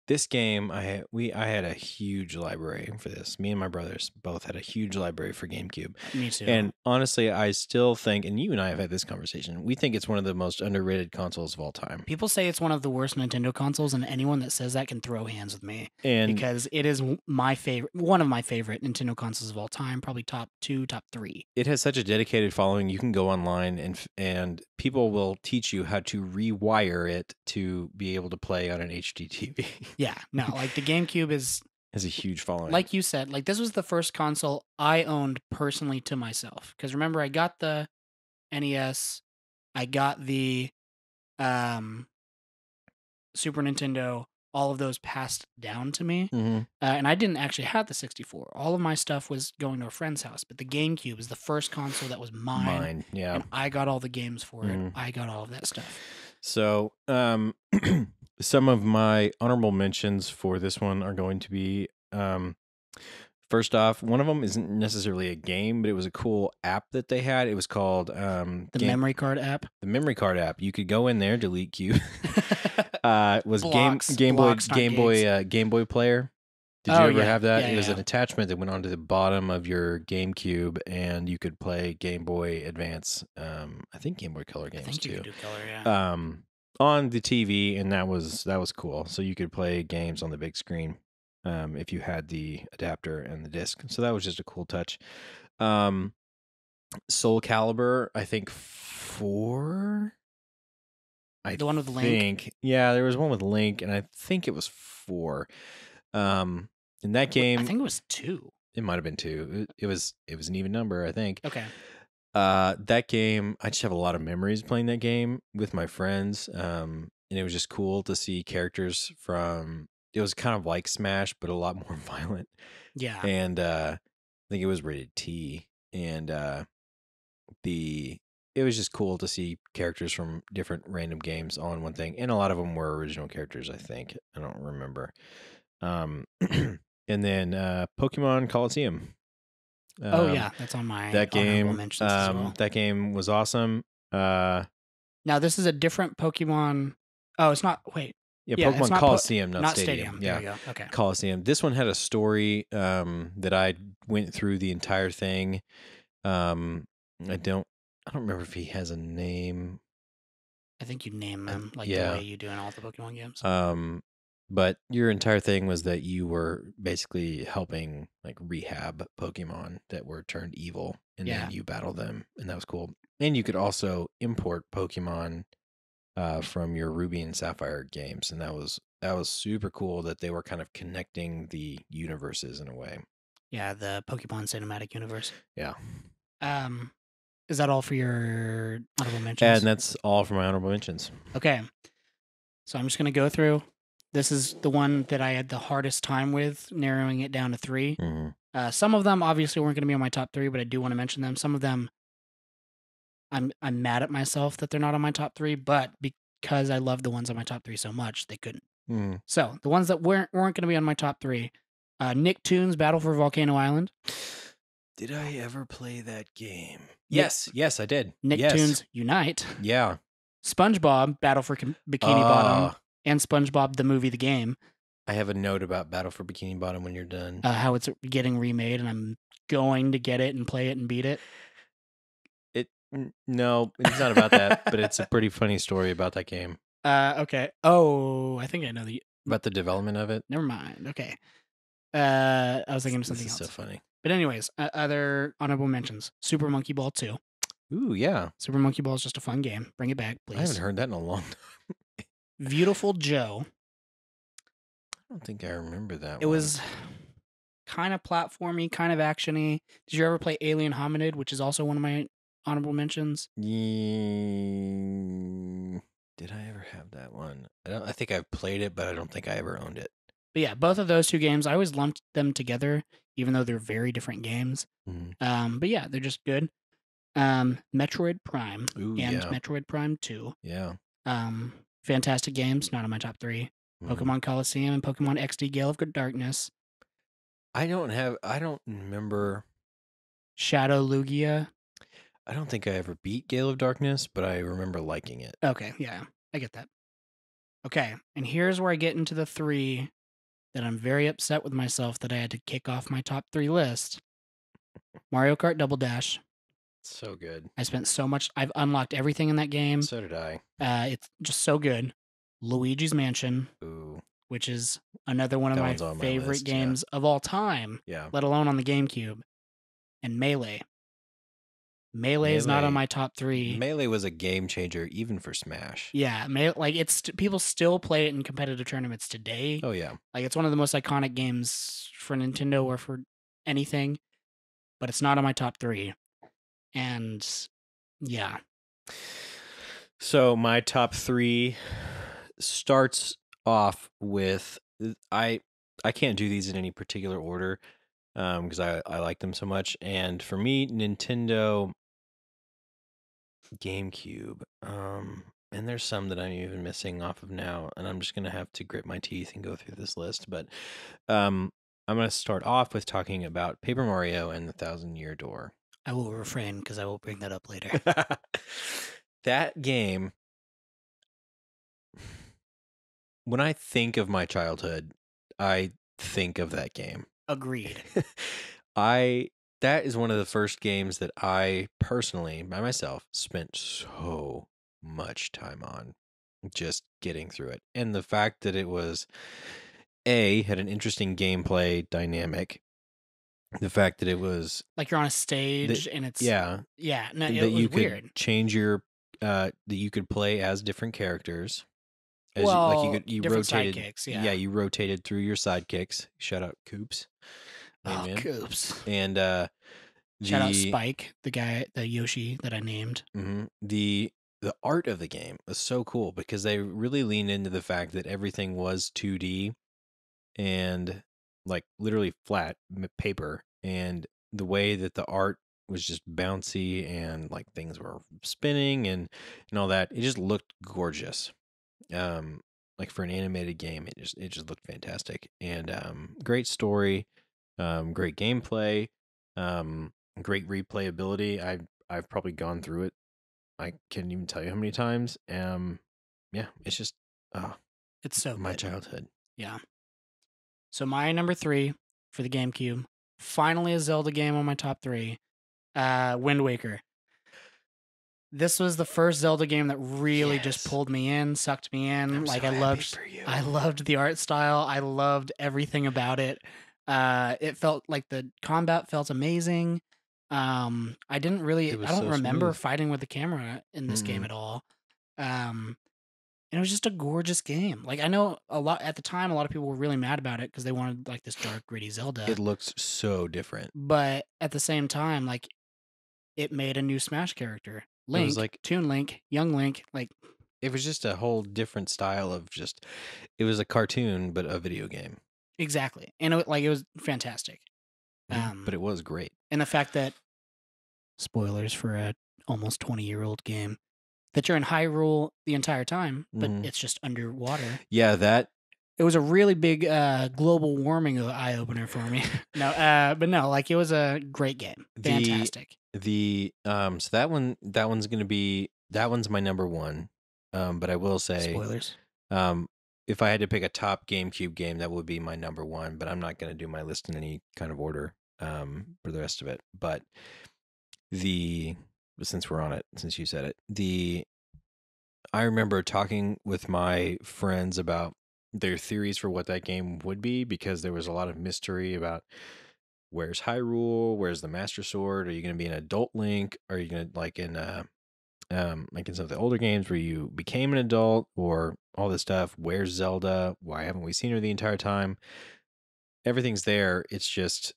This game I had a huge library for this. Me and my brothers both had a huge library for GameCube. Me too. And honestly, I still think, and you and I have had this conversation, we think it's one of the most underrated consoles of all time. People say it's one of the worst Nintendo consoles, and anyone that says that can throw hands with me And because it is my favorite, one of my favorite Nintendo consoles of all time, probably top 2, top 3. it has such a dedicated following. You can go online and people will teach you how to rewire it to be able to play on an HDTV. Yeah, no, like the GameCube is, Has a huge following. like you said, like this was the first console I owned personally to myself. Because remember, I got the NES, I got the Super Nintendo, all of those passed down to me. Mhm. And I didn't actually have the 64. All of my stuff was going to a friend's house, but the GameCube is the first console that was mine. Yeah. And I got all the games for Mhm. it. I got all of that stuff. So, some of my honorable mentions for this one are going to be first off, one of them isn't necessarily a game, but it was a cool app that they had. It was called The memory card app. the memory card app. You could go in there, delete cube. It was Blocks, Game Boy blocks, not gates. Game Boy Player. Did you Oh, ever yeah. have that? Yeah, It was yeah, an attachment that went onto the bottom of your GameCube, and you could play Game Boy Advance. I think Game Boy Color I games think you too. could do color, yeah. On the TV, and that was cool. So you could play games on the big screen, if you had the adapter and the disc. So that was just a cool touch. Soul Calibur, I think 4 I The one with Link? think, yeah, there was one with Link, and I think it was 4. In that I game, think it was 2. it might have been 2. It was an even number, I think. Okay. That game, I just have a lot of memories playing that game with my friends. And it was just cool to see characters from. It was kind of like Smash, but a lot more violent. Yeah. And I think it was rated T. And it was just cool to see characters from different random games on one thing, and a lot of them were original characters. I think I don't remember. And then Pokemon Coliseum. Oh yeah, that's on my That honorable game, mentions as well. that game was awesome. Now this is a different Pokemon. Oh, it's not. Wait. Yeah, Yeah, it's Pokemon not Coliseum, not not Stadium. There Yeah, we go. Okay. Coliseum. This one had a story that I went through the entire thing. I don't remember if he has a name. I think you name them like the Yeah. way you do in all the Pokemon games. But your entire thing was that you were basically helping like rehab Pokemon that were turned evil, and Yeah. then you battle them, and that was cool. And you could also import Pokemon from your Ruby and Sapphire games, and that was super cool that they were kind of connecting the universes in a way. Yeah, the Pokemon Cinematic Universe. Yeah. Is that all for your honorable mentions? And that's all for my honorable mentions. Okay. So I'm just gonna go through. This is the one that I had the hardest time with, narrowing it down to 3. Mm-hmm. Some of them obviously weren't going to be on my top 3, but I do want to mention them. Some of them, I'm mad at myself that they're not on my top 3, but because I love the ones on my top 3 so much, they couldn't. Mm-hmm. So the ones that weren't going to be on my top 3, Nicktoons Battle for Volcano Island. Did I ever play that game? Yes, I did. Nicktoons Unite. Yeah. SpongeBob Battle for Bikini Bottom, and SpongeBob the movie, the game. I have a note about Battle for Bikini Bottom when you're done. How it's getting remade, and I'm going to get it and play it and beat it. No, it's not about that, but it's a pretty funny story about that game. Okay. Oh, I think I know about the development of it. Never mind. Okay. I was thinking of something else. This is so funny. But anyways, other honorable mentions: Super Monkey Ball 2. Ooh, yeah. Super Monkey Ball is just a fun game. Bring it back, please. I haven't heard that in a long time. Beautiful Joe. I don't think I remember that. It was kind of platformy, kind of actiony. Did you ever play Alien Hominid, which is also one of my honorable mentions? Did I ever have that one? I think I've played it, but I don't think I ever owned it. But yeah, both of those 2 games, I always lumped them together, even though they're very different games. Mm-hmm. But yeah, they're just good. Metroid Prime. Ooh, and yeah. Metroid Prime 2. Yeah. Fantastic games, not in my top 3. Mm-hmm. Pokemon Coliseum and Pokemon XD Gale of Darkness. I don't remember. Shadow Lugia. I don't think I ever beat Gale of Darkness, but I remember liking it. Okay, yeah, I get that. Okay, and here's where I get into the 3 that I'm very upset with myself that I had to kick off my top 3 list. Mario Kart Double Dash. So good. I spent so much. I've unlocked everything in that game. So did I. It's just so good. Luigi's Mansion. Ooh. Which is another one of my favorite games of all time. Yeah. Let alone on the GameCube. And Melee. Melee is not on my top 3. Melee was a game changer even for Smash. Yeah, like it's people still play it in competitive tournaments today. Oh yeah. Like it's one of the most iconic games for Nintendo or for anything, but it's not on my top 3. And yeah. So my top 3 starts off with I can't do these in any particular order because I like them so much. And for me, Nintendo, GameCube, and there's some that I'm even missing off of now, and I'm just gonna have to grit my teeth and go through this list. But I'm gonna start off with talking about Paper Mario and the Thousand-Year Door. I will refrain because I will bring that up later. That game, when I think of my childhood, I think of that game. Agreed. That is one of the first games that I personally, by myself, spent so much time on, just getting through it. And the fact that it was, had an interesting gameplay dynamic. The fact that it was like you're on a stage and it's... Yeah. Yeah, no, that it was you weird. could change your that you could play as different characters. As Well, you different rotated, sidekicks, yeah, yeah. you rotated through your sidekicks. Shout out Coops, main Oh, man, Coops. and Shout out the Spike, the guy, the Yoshi that I named. the art of the game is so cool because they really leaned into the fact that everything was 2D and like literally flat paper, and the way that the art was just bouncy and like things were spinning and all that, it just looked gorgeous. Like for an animated game, it just looked fantastic, and great story, great gameplay, great replayability. I've probably gone through it. I can't even tell you how many times. Yeah, it's just uh, It's so my good. childhood. Yeah. So my number 3 for the GameCube, finally a Zelda game on my top 3, Wind Waker. This was the first Zelda game that really just Yes, pulled me in, sucked me in. I'm so Like happy for you. I loved the art style. I loved everything about it. It felt like the combat felt amazing. I didn't really, It was I don't so remember smooth. fighting with the camera in this game Mm-mm. at all. Um, and it was just a gorgeous game. Like I know a lot at the time, a lot of people were really mad about it because they wanted like this dark, gritty Zelda. It looks so different. But at the same time, like it made a new Smash character. It was Link, like Toon Link, Young Link, like it was just a whole different style of just. It was a cartoon, but a video game. exactly. And it was fantastic. Yeah, but it was great. And the fact that spoilers for a almost 20-year-old game that you're in Hyrule the entire time, but Mhm. it's just underwater. Yeah, that It was a really big global warming eye opener for me. No, but no, like it was a great game. the Fantastic. so that one's my number one. But I will say, Spoilers. if I had to pick a top GameCube game, that would be my number one. But I'm not going to do my list in any kind of order for the rest of it. But the since we're on it, since you said it, I remember talking with my friends about their theories for what that game would be because there was a lot of mystery about where's Hyrule, where's the Master Sword, are you going to be an adult Link, are you going to like in some of the older games where you became an adult or all this stuff, where's Zelda, why haven't we seen her the entire time? Everything's there, it's just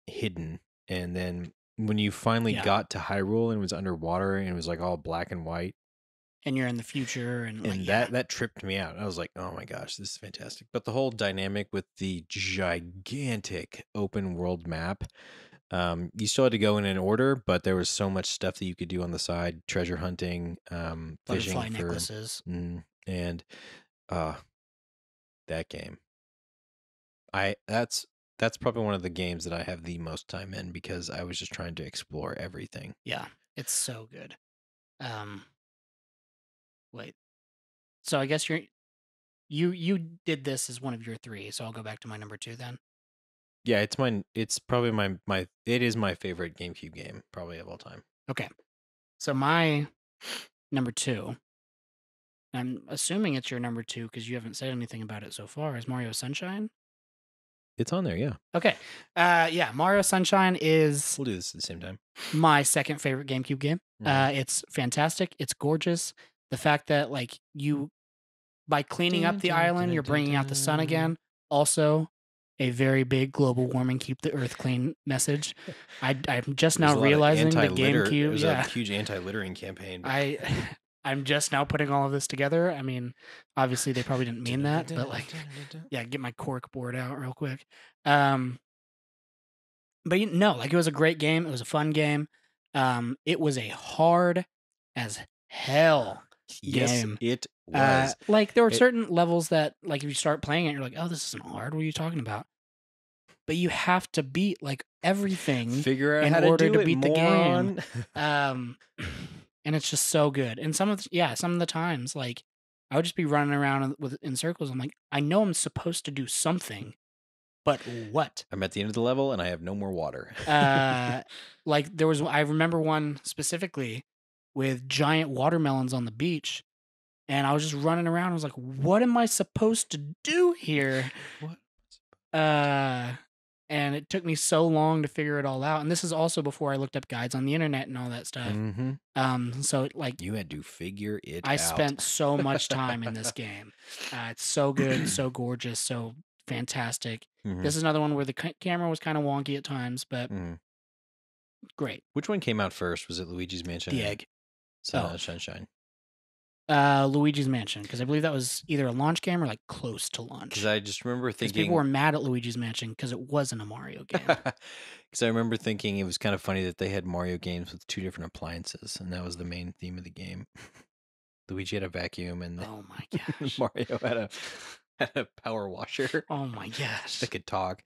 hidden. And then when you finally Yeah. got to Hyrule and it was underwater and it was like all black and white, And you're in the future and like and yeah. that tripped me out. I was like, "Oh my gosh, this is fantastic!" But the whole dynamic with the gigantic open world map, you still had to go in an order, but there was so much stuff that you could do on the side: treasure hunting, fishing Butterfly for, necklaces. and uh, that game. I that's probably one of the games that I have the most time in because I was just trying to explore everything. Yeah. It's so good. Wait. So I guess you did this as one of your 3, so I'll go back to my number 2 then. Yeah, it's mine. It's probably it is my favorite GameCube game, probably of all time. Okay. So my number 2, I'm assuming it's your number 2 because you haven't said anything about it so far, is Mario Sunshine? It's on there, yeah. Okay. Yeah, Mario Sunshine is We'll do this at the same time. my second favorite GameCube game. Mhm. It's fantastic. It's gorgeous. The fact that like by cleaning up the island, you're bringing out the sun again. Also, a very big global warming, keep the earth clean message. I'm just now realizing the GameCube. There's Yeah, a huge anti-littering campaign. I I'm just now putting all of this together. I mean, obviously they probably didn't mean that, but like, yeah, get my cork board out real quick. But no, like it was a great game. It was a fun game. It was a hard as hell Yes, game. it was. Like there were It- certain levels that, like, if you start playing it, you're like, "Oh, this isn't hard. What are you talking about?" But you have to beat like everything Figure out in how to order do to it, beat the game. moron. And it's just so good. And some of the times, like I would just be running around in circles. I'm like, I know I'm supposed to do something, but what? I'm at the end of the level and I have no more water. Like I remember one specifically with giant watermelons on the beach, and I was just running around. I was like, what am I supposed to do here? What? Uh, and it took me so long to figure it all out. And this is also before I looked up guides on the internet and all that stuff. Mm-hmm. So like You had to figure it I out. spent so much time in this game. It's so good, so gorgeous, so fantastic. Mm-hmm. This is another one where the camera was kind of wonky at times, but Mm-hmm. great. Which one came out first? Was it Luigi's Mansion? The or egg. Oh. Sunshine. Luigi's Mansion, because I believe that was either a launch game or like close to launch. Because I just remember Because thinking people were mad at Luigi's Mansion because it wasn't a Mario game. Because I remember thinking it was kind of funny that they had Mario games with 2 different appliances, and that was the main theme of the game. Luigi had a vacuum, and Oh my gosh. Mario had a power washer Oh my gosh. that could talk.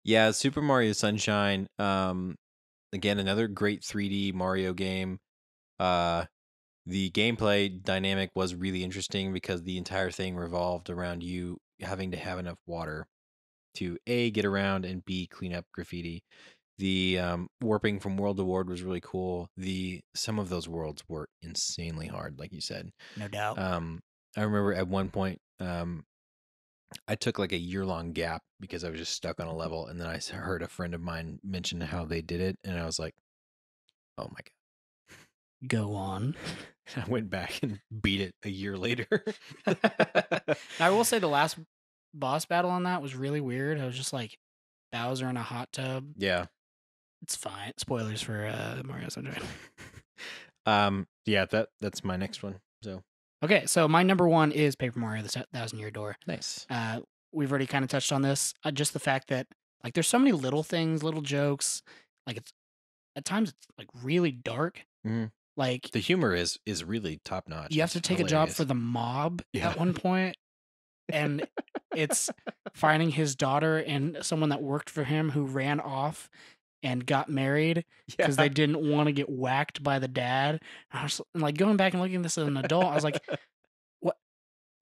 Yeah, Super Mario Sunshine. Again, another great 3D Mario game. The gameplay dynamic was really interesting because the entire thing revolved around you having to have enough water to A, get around, and B, clean up graffiti. The warping from world to world was really cool. Some of those worlds were insanely hard, like you said. No doubt. I remember at one point, I took like a year-long gap because I was just stuck on a level, and then I heard a friend of mine mention how they did it, and I was like, "Oh my god!" Go on. I went back and beat it a year later. I will say the last boss battle on that was really weird. I was just like Bowser in a hot tub. Yeah. It's fine. Spoilers for Mario Sunshine. Yeah, that's my next one. So okay, so my number one is Paper Mario: The Thousand-Year Door. nice. We've already kind of touched on this. Just the fact that like there's so many little things, little jokes. Like it's at times it's like really dark. Mm-hmm. Like the humor is really top notch. You have to take a job for the mob at one point, and it's finding his daughter and someone that worked for him who ran off and got married because they didn't want to get whacked by the dad. And I was like going back and looking at this as an adult. I was like,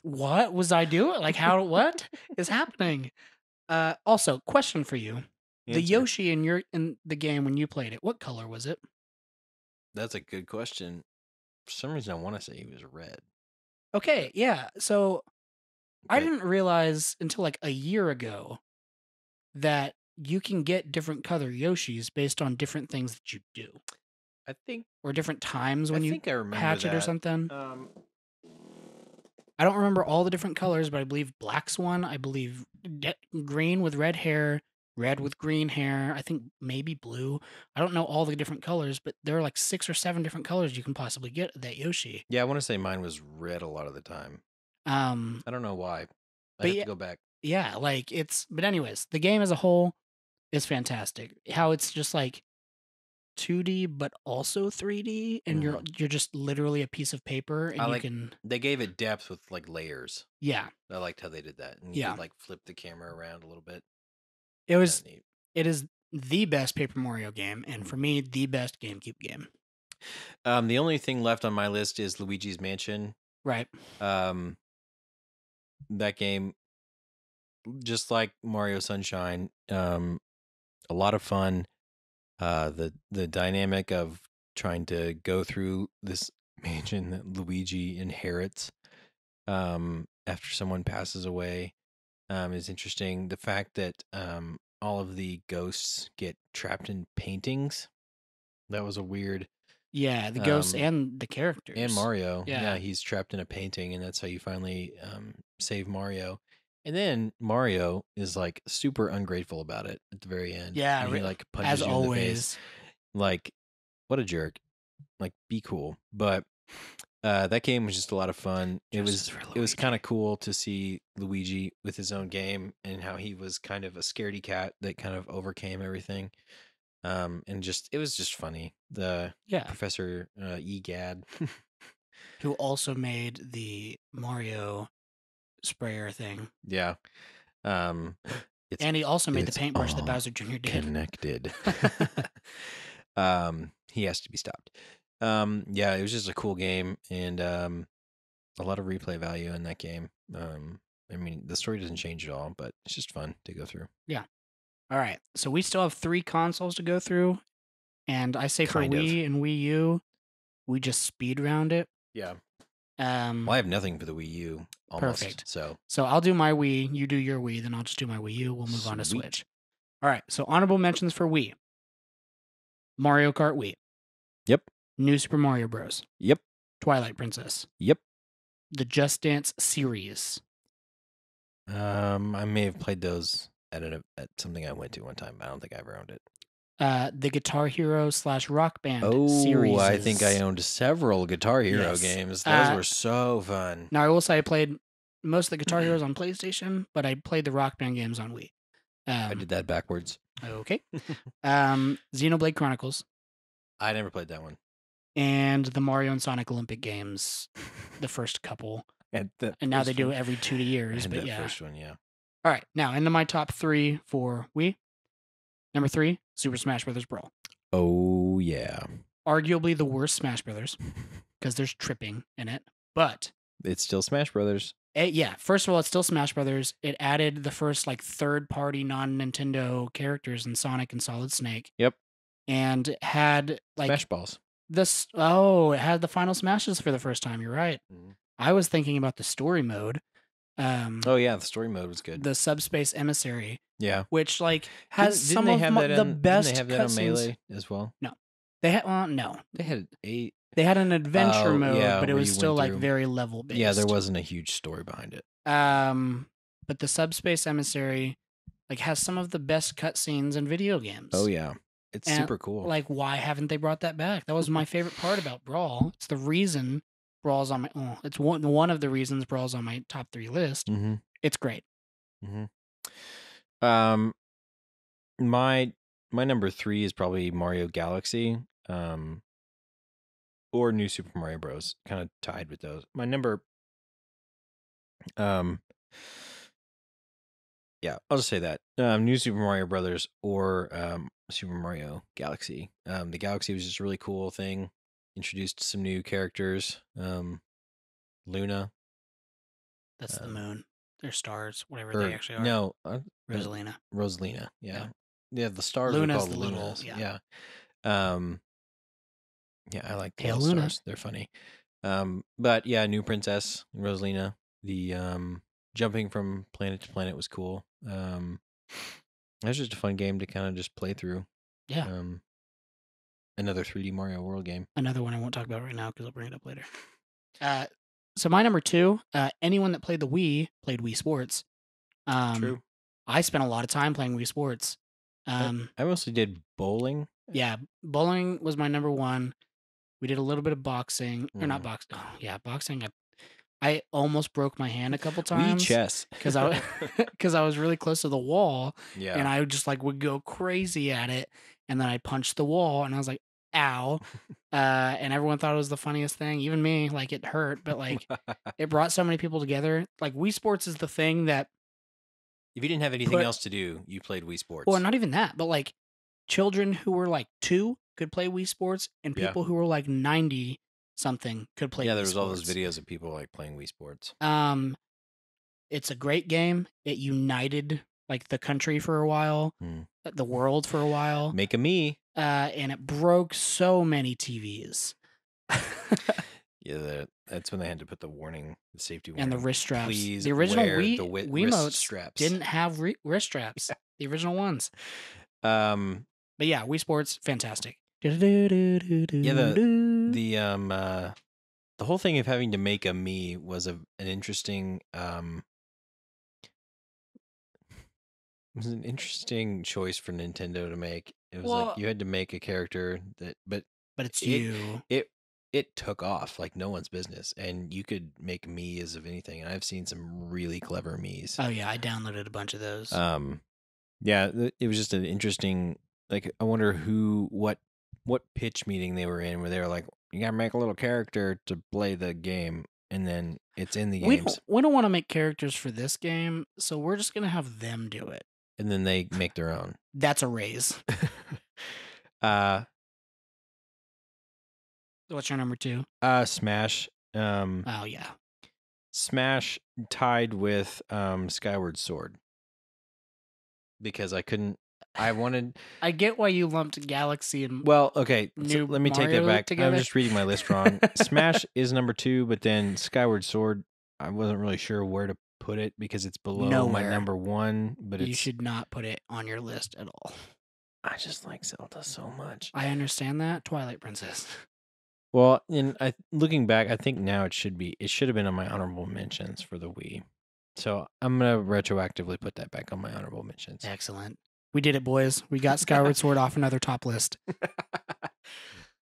what was I doing? Like, what is happening? Also, question for you: the Yoshi in the game when you played it, what color was it? That's a good question. For some reason, I want to say he was red. Okay, yeah. So I didn't realize until like a year ago that you can get different color Yoshis based on different things that you do. I think, or different times when you hatch that. it or something. I don't remember all the different colors, but I believe black's one. I believe green with red hair, red with green hair. I think maybe blue. I don't know all the different colors, but there are like 6 or 7 different colors you can possibly get that Yoshi. Yeah, I want to say mine was red a lot of the time. I don't know why. I have to go back. Yeah, like but anyways, the game as a whole is fantastic. How it's just like 2D but also 3D, and you're just literally a piece of paper, and they gave it depth with like layers. Yeah, I liked how they did that, and you could like flip the camera around a little bit. It is the best Paper Mario game, and for me, the best GameCube game. The only thing left on my list is Luigi's Mansion. Right. That game, just like Mario Sunshine, a lot of fun. The dynamic of trying to go through this mansion that Luigi inherits after someone passes away is interesting. The fact that all of the ghosts get trapped in paintings, that was a weird. Yeah, the ghosts and the characters. And Mario. Yeah, he's trapped in a painting, and that's how you finally save Mario. And then Mario is like super ungrateful about it at the very end. Yeah, and he like punches you in the face. Like, what a jerk. Like, be cool. But that game was just a lot of fun. It was kind of cool to see Luigi with his own game and how he was kind of a scaredy cat that kind of overcame everything. And it was just funny. Professor Egad, who also made the Mario sprayer thing. Yeah. And he also made the paintbrush that Bowser Jr. did. Connected. He has to be stopped. Yeah, it was just a cool game and a lot of replay value in that game. I mean, the story doesn't change at all, but it's just fun to go through. Yeah. All right. So we still have 3 consoles to go through. And I say for Wii and Wii U, we just speed round it. Yeah. Well, I have nothing for the Wii U almost. Perfect. So So I'll do my Wii, you do your Wii, then I'll just do my Wii U. We'll move on to sweet. Switch. All right. So honorable mentions for Wii: Mario Kart Wii, Yep. New Super Mario Bros., Yep. Twilight Princess, Yep. the Just Dance series. I may have played those at something I went to one time. I don't think I ever owned it. The Guitar Hero / Rock Band series. I think I owned several Guitar Hero Yes. games. Those were so fun. Now I will say I played most of the Guitar Heroes on PlayStation, but I played the Rock Band games on Wii. I did that backwards. Okay. Xenoblade Chronicles I never played that one. and the Mario and Sonic Olympic games, the first couple. And now they do it every 2 years, and but that yeah. first one, yeah. All right, now into my top 3 for Wii. Number 3, Super Smash Bros. Brawl. Oh yeah. Arguably the worst Smash Brothers because there's tripping in it, but It's still Smash Brothers. yeah. First of all, it's still Smash Brothers. It added the first like third-party non-Nintendo characters in Sonic and Solid Snake. Yep. And had like Smash Balls. this. Oh, it had the final smashes for the first time. You're right. Mhm. I was thinking about the story mode. Oh yeah, the story mode was good. The Subspace Emissary, Yeah. which like has Didn't some they of have that the in- best Didn't they have that on cutscenes. Melee as well? They had no. They had They had an adventure Oh, mode, yeah, but it where was you still went like through. very level based. Yeah, there wasn't a huge story behind it. But the Subspace Emissary like has some of the best cutscenes in video games. Oh yeah, it's And, super cool. Like, why haven't they brought that back? That was my favorite part about Brawl. It's the reason Brawl's on my. Oh, it's one of the reasons Brawl's on my top 3 list. Mm-hmm. It's great. Mm-hmm. My number 3 is probably Mario Galaxy, or New Super Mario Bros. Kind of tied with those. My number, yeah, I'll just say that New Super Mario Brothers or Super Mario Galaxy. The Galaxy was just a really cool thing. Introduced some new characters. Luna. That's the moon. They're stars, whatever Or they actually are. no, Rosalina. Rosalina. Yeah. Yeah, the stars Luna's are called the little- Lunas. yeah. Yeah, I like the Hail little Luna. stars. They're funny. But yeah, new princess, Rosalina. The jumping from planet to planet was cool. That was just a fun game to kind of just play through. Yeah. Another 3D Mario World game. Another one I won't talk about right now because I'll bring it up later. So my number 2, anyone that played the Wii played Wii Sports. True. I spent a lot of time playing Wii Sports. I mostly did bowling. Yeah, bowling was my number 1. We did a little bit of boxing, or not Mm. boxing. Oh, yeah, boxing. I almost broke my hand a couple times Wii chess. because I was really close to the wall, Yeah. and I just like would go crazy at it, and then I punched the wall, and I was like, "Ow!" And everyone thought it was the funniest thing, even me. Like it hurt, but like it brought so many people together. Like Wii Sports is the thing that. If you didn't have anything else to do, you played Wii Sports. Well, not even that, but like children who were like 2 could play Wii Sports, and Yeah. people who were like 90 something could play. Yeah, Wii there was all those Sports. videos of people like playing Wii Sports. It's a great game. It united like the country for a while, the world for a while. Make a me. And it broke so many TVs. Yeah, that's when they had to put the safety warning. And the wrist straps. Please the original wear Wii the Wiimotes wrist straps. didn't have wrist straps. The original ones. But yeah, Wii Sports, fantastic. Yeah, the whole thing of having to make a me was an interesting choice for Nintendo to make. It was like you had to make a character but it's you. It took off like no one's business, and you could make me as of anything. And I've seen some really clever me's. Oh yeah, I downloaded a bunch of those. Yeah, it was just an interesting. Like, I wonder what pitch meeting they were in where they were like, you gotta make a little character to play the game, and then it's in the games. We don't want to make characters for this game, so we're just gonna have them do it. And then they make their own. That's a raise. What's your number 2? Smash. Oh yeah. Smash tied with Skyward Sword. Because I couldn't I wanted. I get why you lumped Galaxy and Well, okay. So New let me take that Mario back. I'm together. just reading my list wrong. Smash is number 2, but then Skyward Sword, I wasn't really sure where to put it because it's below my Nowhere. number 1. But You it's. should not put it on your list at all. I just like Zelda so much. I understand that. Twilight Princess. Well, looking back, I think now it should have been on my honorable mentions for the Wii. So I'm gonna retroactively put that back on my honorable mentions. Excellent. We did it, boys. We got Skyward Sword off another top list.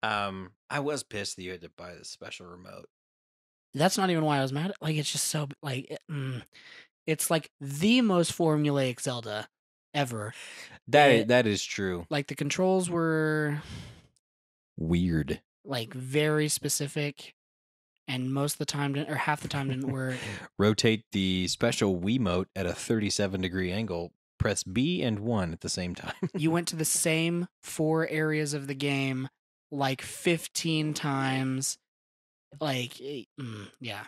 I was pissed that you had to buy the special remote. That's not even why I was mad. Like, it's just so like it's like the most formulaic Zelda ever. That is true. Like the controls were Weird. like very specific, and most of the time or half the time didn't work. Rotate the special Wiimote at a 37-degree angle. Press B and 1 at the same time. You went to the same 4 areas of the game like 15 times. Like, yeah.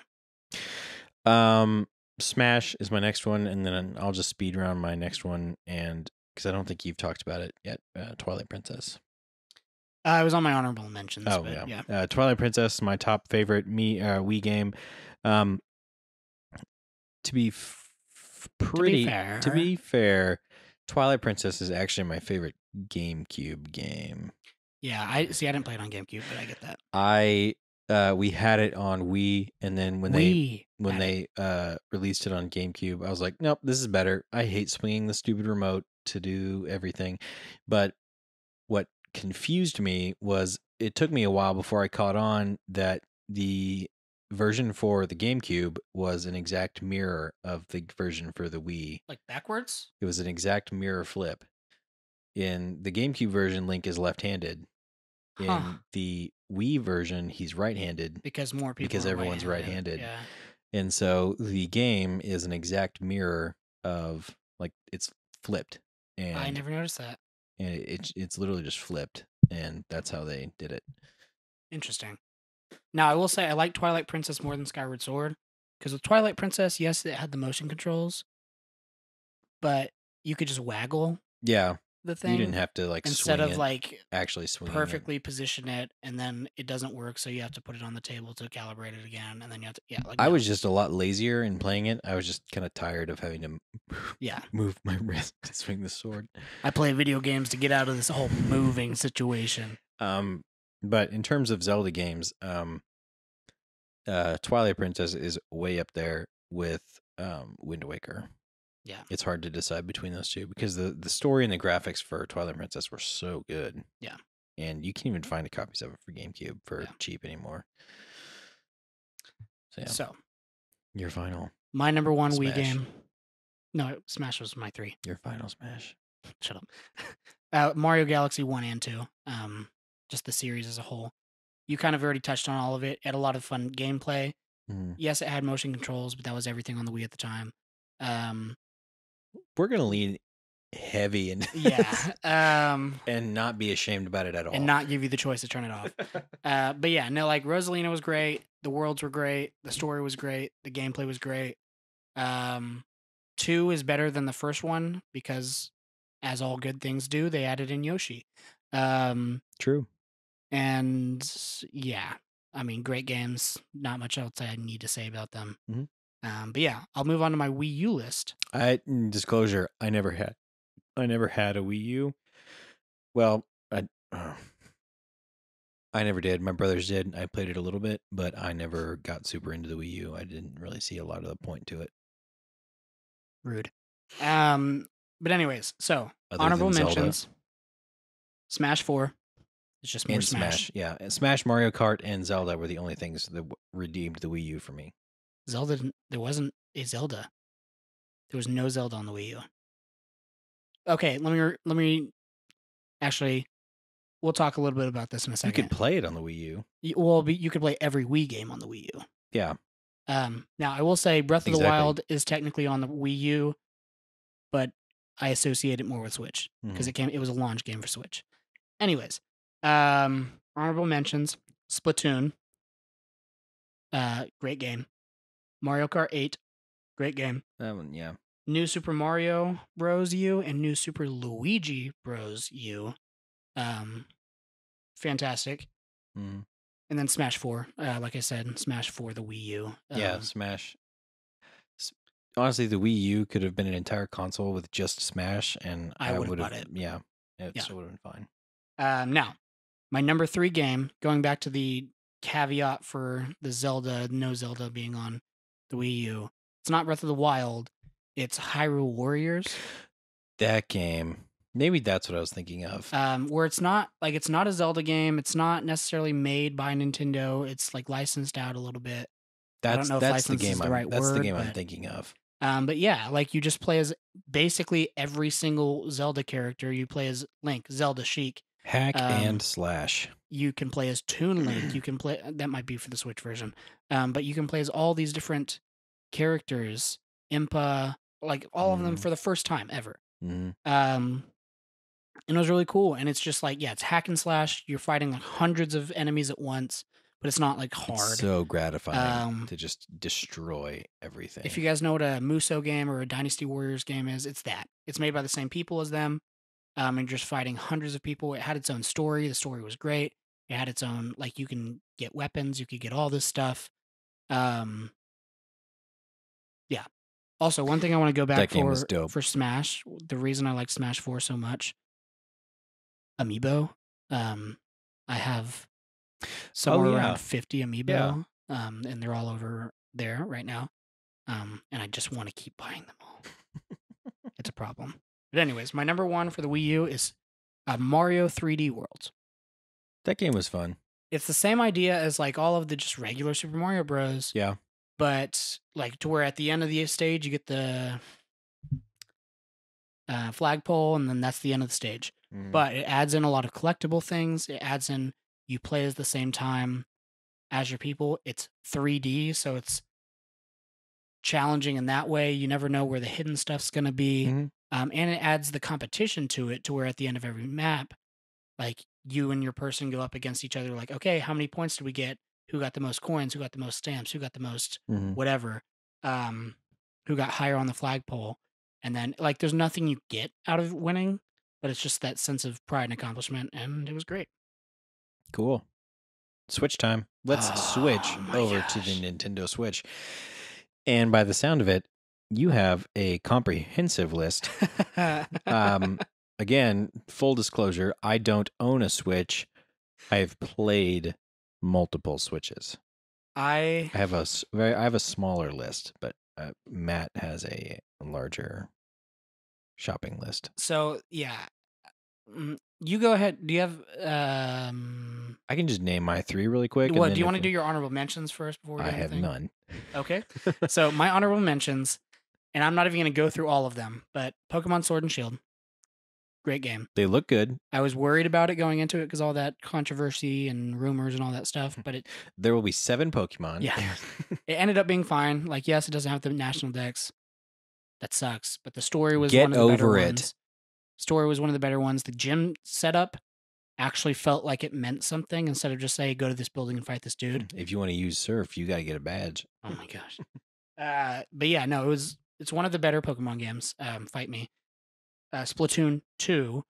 Smash is my next one, and then I'll just speed around my next one, and because I don't think you've talked about it yet. Twilight Princess. It was on my honorable mentions. Oh but yeah. Twilight Princess, my top favorite Wii game. To be to be fair, Twilight Princess is actually my favorite GameCube game. Yeah, I didn't play it on GameCube, but I get that. We had it on Wii, and then when they released it on GameCube, I was like, nope, this is better. I hate swinging the stupid remote to do everything. But what confused me was it took me a while before I caught on that the version for the GameCube was an exact mirror of the version for the Wii. Like backwards? It was an exact mirror flip. In the GameCube version, Link is left-handed. In the Wii version, he's right-handed because everyone's right-handed. Yeah. And so the game is an exact mirror of like it's flipped. And I never noticed that. And it's literally just flipped, and that's how they did it. Interesting. Now, I will say I like Twilight Princess more than Skyward Sword, because with Twilight Princess, yes, it had the motion controls, but you could just waggle Yeah, the thing. you didn't have to like instead swing of it, like actually swing perfectly position it, and then it doesn't work, so you have to put it on the table to calibrate it again, and then you have to I was just a lot lazier in playing it. I was just kind of tired of having to move my wrist to swing the sword. I play video games to get out of this whole moving situation. But in terms of Zelda games, Twilight Princess is way up there with Wind Waker. Yeah, it's hard to decide between those two because the story and the graphics for Twilight Princess were so good. Yeah, and you can't even find copies of it for GameCube for cheap anymore. So your final. My number 1 Smash. Wii game. No, Smash was my 3. Your final Smash. Shut up. Mario Galaxy 1 and 2. Just the series as a whole. You kind of already touched on all of it. It had a lot of fun gameplay. Mm-hmm. Yes, it had motion controls, but that was everything on the Wii at the time. We're gonna lean heavy and and not be ashamed about it at all, and not give you the choice to turn it off. But yeah, no, like Rosalina was great. The worlds were great. The story was great. The gameplay was great. 2 is better than the first one because, as all good things do, they added in Yoshi. True. And yeah, I mean, great games. Not much else I need to say about them. Mm-hmm. But yeah, I'll move on to my Wii U list. Disclosure: I never had a Wii U. Well, I never did. My brothers did. I played it a little bit, but I never got super into the Wii U. I didn't really see a lot of the point to it. Rude. But anyways, so honorable mentions. Smash 4. It's just more Smash. Yeah. Smash, Mario Kart, and Zelda were the only things that redeemed the Wii U for me. There wasn't a Zelda. There was no Zelda on the Wii U. Okay, let me actually, we'll talk a little bit about this in a second. You could play it on the Wii U. You could play every Wii game on the Wii U. Yeah. Now I will say Breath of the Wild is technically on the Wii U, but I associate it more with Switch because it was a launch game for Switch. Anyways, honorable mentions: Splatoon, great game. Mario Kart 8, great game. That one, yeah. New Super Mario Bros. U and New Super Luigi Bros. U. Um, fantastic. Mm. And then Smash 4. Like I said, Smash 4, the Wii U. Yeah, Smash. S- Honestly, the Wii U could have been an entire console with just Smash, and I I would have would bought have, it. yeah, it Yeah. still would have been fine. Now, my number 3 game, going back to the caveat for the Zelda, no Zelda being on the Wii U. It's not Breath of the Wild. It's Hyrule Warriors. That game. Maybe that's what I was thinking of. Where it's not a Zelda game. It's not necessarily made by Nintendo. It's like licensed out a little bit. I don't know if That's the license is game the right that's the word, game I'm but thinking of. but yeah, like you just play as basically every single Zelda character. You play as Link, Zelda, Sheik. Hack and Um, slash. you can play as Toon Link. You can play that might be for the Switch version. But you can play as all these different characters, Impa, like all of them for the first time ever. Mhm. And it was really cool. And it's just like, yeah, it's hack and slash. You're fighting like hundreds of enemies at once, but it's not like It's hard. so gratifying Um, to just destroy everything. if you guys know what a Muso game or a Dynasty Warriors game is, it's that. It's made by the same people as them. And just fighting hundreds of people. It had its own story. The story was great. It had its own, like, you can get weapons, you could get all this stuff. Yeah. Also, one thing I want to go back That game was dope. for Smash, the reason I like Smash 4 so much, Amiibo. I have somewhere yeah. around 50 Amiibo. Yeah. And they're all over there right now. And I just want to keep buying them all. It's a problem. But anyways, my number 1 for the Wii U is Mario 3D World. That game was fun. It's the same idea as like all of the just regular Super Mario Bros. Yeah. But like to where at the end of the stage you get the flagpole, and then that's the end of the stage. But it adds in a lot of collectible things. It adds in you play at the same time as your people. It's 3D, so it's challenging in that way. You never know where the hidden stuff's going to be. And it adds the competition to it to where at the end of every map, like you and your person go up against each other, like, okay, how many points did we get? Who got the most coins? Who got the most stamps? Who got the most whatever? Who got higher on the flagpole? And then, like, there's nothing you get out of winning, but it's just that sense of pride and accomplishment, and it was great. Cool. Switch time. Let's switch over to the gosh. Nintendo Switch. And by the sound of it, you have a comprehensive list. Again, full disclosure, I don't own a Switch. I've played multiple Switches. I have a smaller list, but Matt has a larger shopping list. So yeah, you go ahead. Do you have? I can just name my 3 really quick. What do you want to do? Your honorable mentions first before we do I have anything? none. Okay, so my honorable mentions, and I'm not even going to go through all of them, but Pokemon Sword and Shield, great game. They look good. I was worried about it going into it because all that controversy and rumors and all that stuff, but there will be 7 Pokemon. Yeah, it ended up being fine. Like, yes, it doesn't have the national dex. That sucks, but the story was one of the better ones. Story was one of the better ones. The gym setup actually felt like it meant something instead of just say, go to this building and fight this dude. If you want to use Surf, you got to get a badge. Oh my gosh. But yeah, no, it's one of the better Pokemon games. Fight me. Splatoon 2,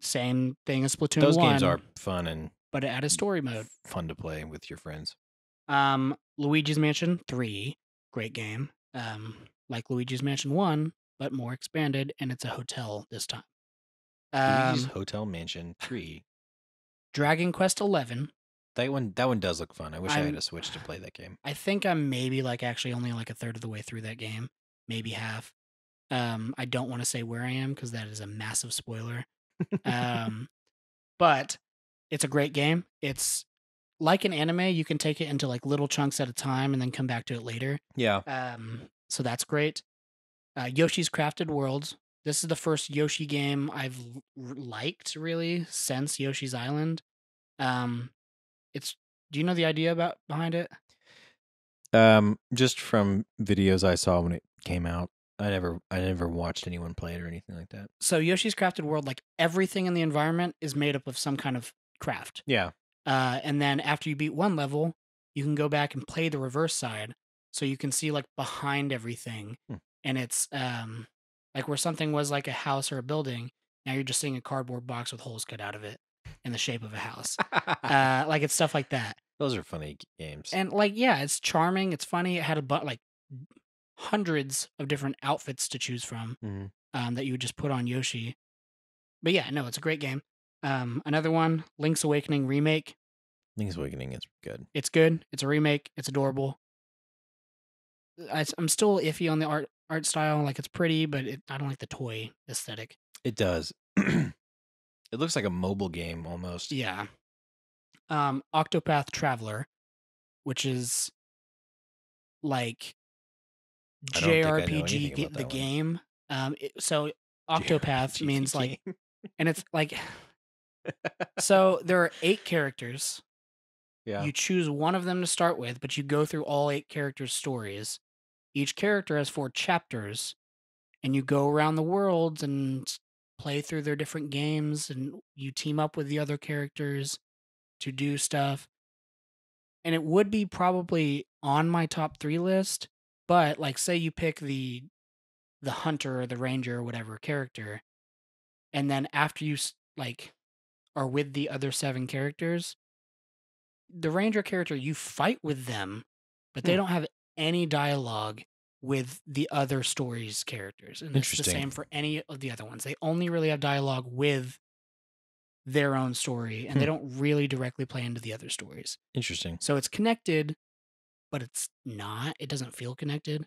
same thing as Splatoon 1. Those games are fun but it had a story mode. Fun to play with your friends. Luigi's Mansion 3, great game. Like Luigi's Mansion 1, but more expanded, and it's a hotel this time. Luigi's Hotel Mansion 3. Dragon Quest 11. That one does look fun. I wish I had a Switch to play that game. I think I'm maybe like actually only like a third of the way through that game, maybe half. I don't want to say where I am because that is a massive spoiler. But it's a great game. It's like an anime. You can take it into like little chunks at a time and then come back to it later. Yeah. So that's great. Yoshi's Crafted World. This is the first Yoshi game I've liked really since Yoshi's Island. Do you know the idea behind it? Just from videos I saw when it came out. I never watched anyone play it or anything like that. So Yoshi's Crafted World, like everything in the environment is made up of some kind of craft. Yeah. And then after you beat one level, you can go back and play the reverse side. So you can see like behind everything. and it's like where something was like a house or a building. Now you're just seeing a cardboard box with holes cut out of it in the shape of a house. Like it's stuff like that. Those are funny games. And like, yeah, it's charming. It's funny. It had like hundreds of different outfits to choose from Mhm. that you would just put on Yoshi. But yeah, no, it's a great game. Another one, Link's Awakening remake. Link's Awakening is good. It's good. It's a remake. It's adorable. I'm still iffy on the art style. Like it's pretty, but I don't like the toy aesthetic. It does. It looks like a mobile game almost. Yeah. Octopath Traveler, which is like I don't think I know anything JRPG about the that one. game. So Octopath JRPG means like, game. and it's like, so there are 8 characters. Yeah. You choose one of them to start with, but you go through all 8 characters' stories. Each character has 4 chapters, and you go around the world and play through their different games, and you team up with the other characters to do stuff. And it would be probably on my top 3 list, but like say you pick the hunter or the ranger or whatever character, and then after you like are with the other 7 characters, the ranger character you fight with them, but they Hmm. don't have any dialogue with the other stories characters, and it's the Interesting. same for any of the other ones. They only really have dialogue with their own story, and they don't really directly play into the other stories. Interesting. So it's connected, but it's not. It doesn't feel connected.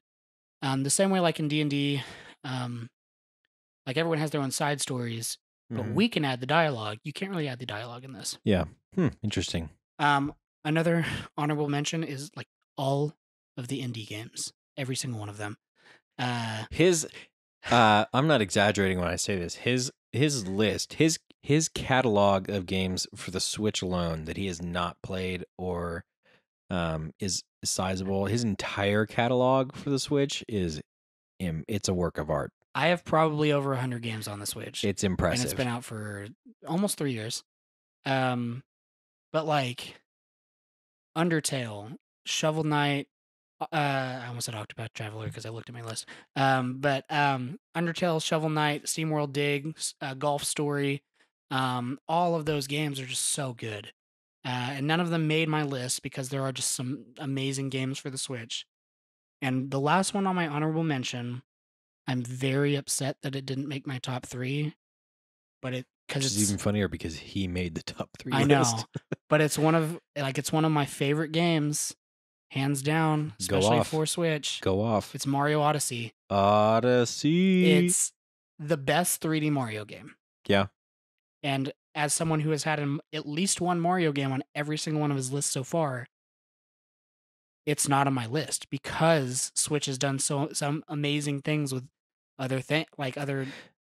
The same way, like in D&D, like everyone has their own side stories, but Mhm. we can add the dialogue. You can't really add the dialogue in this. Yeah. Interesting. Another honorable mention is like all of the indie games, every single one of them. His I'm not exaggerating when I say this. His list, his catalog of games for the Switch alone that he has not played or is sizable. His entire catalog for the Switch is it's a work of art. I have probably over 100 games on the Switch, It's and impressive. it's been out for almost 3 years. But like Undertale, Shovel Knight, I almost said Octopath Traveler because I looked at my list. But Undertale, Shovel Knight, SteamWorld Dig, Golf Story, all of those games are just so good. And none of them made my list because there are just some amazing games for the Switch. And the last one on my honorable mention, I'm very upset that it didn't make my top 3, but Which is even funnier because he made the top 3 I list. know, but it's one of my favorite games, hands down, especially off. for Switch. Go off. It's Mario Odyssey. Odyssey. It's the best 3D Mario game. Yeah. And as someone who has had at least one Mario game on every single one of his lists so far, it's not on my list because Switch has done some amazing things with other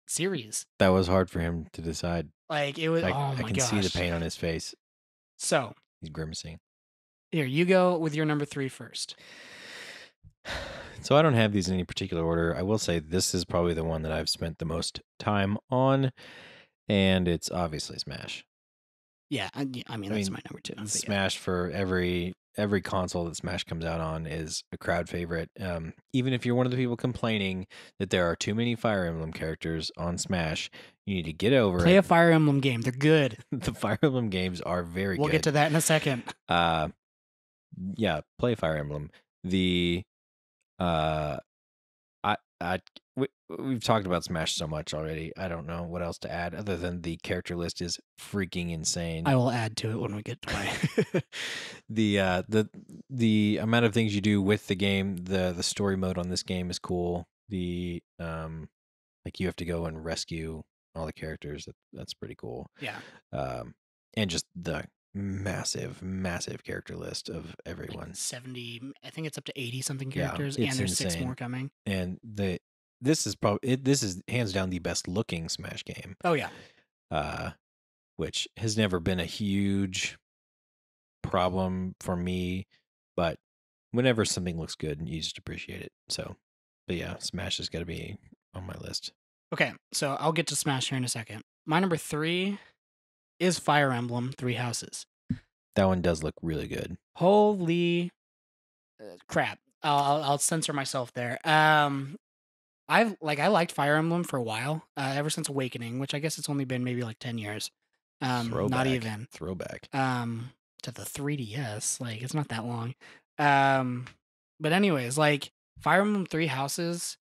series. That was hard for him to decide. Like it was. I Oh my can gosh! see the pain on his face. So He's grimacing. here you go with your number 3 first. So I don't have these in any particular order. I will say this is probably the one that I've spent the most time on, and it's obviously Smash. Yeah, I mean that's my number 2. but yeah. Smash for every console that Smash comes out on is a crowd favorite. Even if you're one of the people complaining that there are too many Fire Emblem characters on Smash, you need to get over Play it. a Fire Emblem game. They're good. The Fire Emblem games are very good. We'll get to that in a second. Yeah, play Fire Emblem. The we've talked about Smash so much already. I don't know what else to add other than the character list is freaking insane. I will add to it when we get to my the amount of things you do with the game, the story mode on this game is cool. The like you have to go and rescue all the characters. That's pretty cool. Yeah. And just the massive character list of everyone. 70, I think it's up to 80 something characters, it's and there's 6 insane. more coming. And this is hands down the best looking Smash game. Oh yeah. Which has never been a huge problem for me, but whenever something looks good, you just appreciate it. So, but yeah, Smash has got to be on my list. Okay, so I'll get to Smash here in a second. My number 3 is Fire Emblem 3 Houses. That one does look really good. Holy crap. I'll censor myself there. I liked Fire Emblem for a while, ever since Awakening, which I guess it's only been maybe like 10 years. Not Throwback. even. Throwback. Um, to the 3DS, like it's not that long. Um, but anyways, like Fire Emblem Three Houses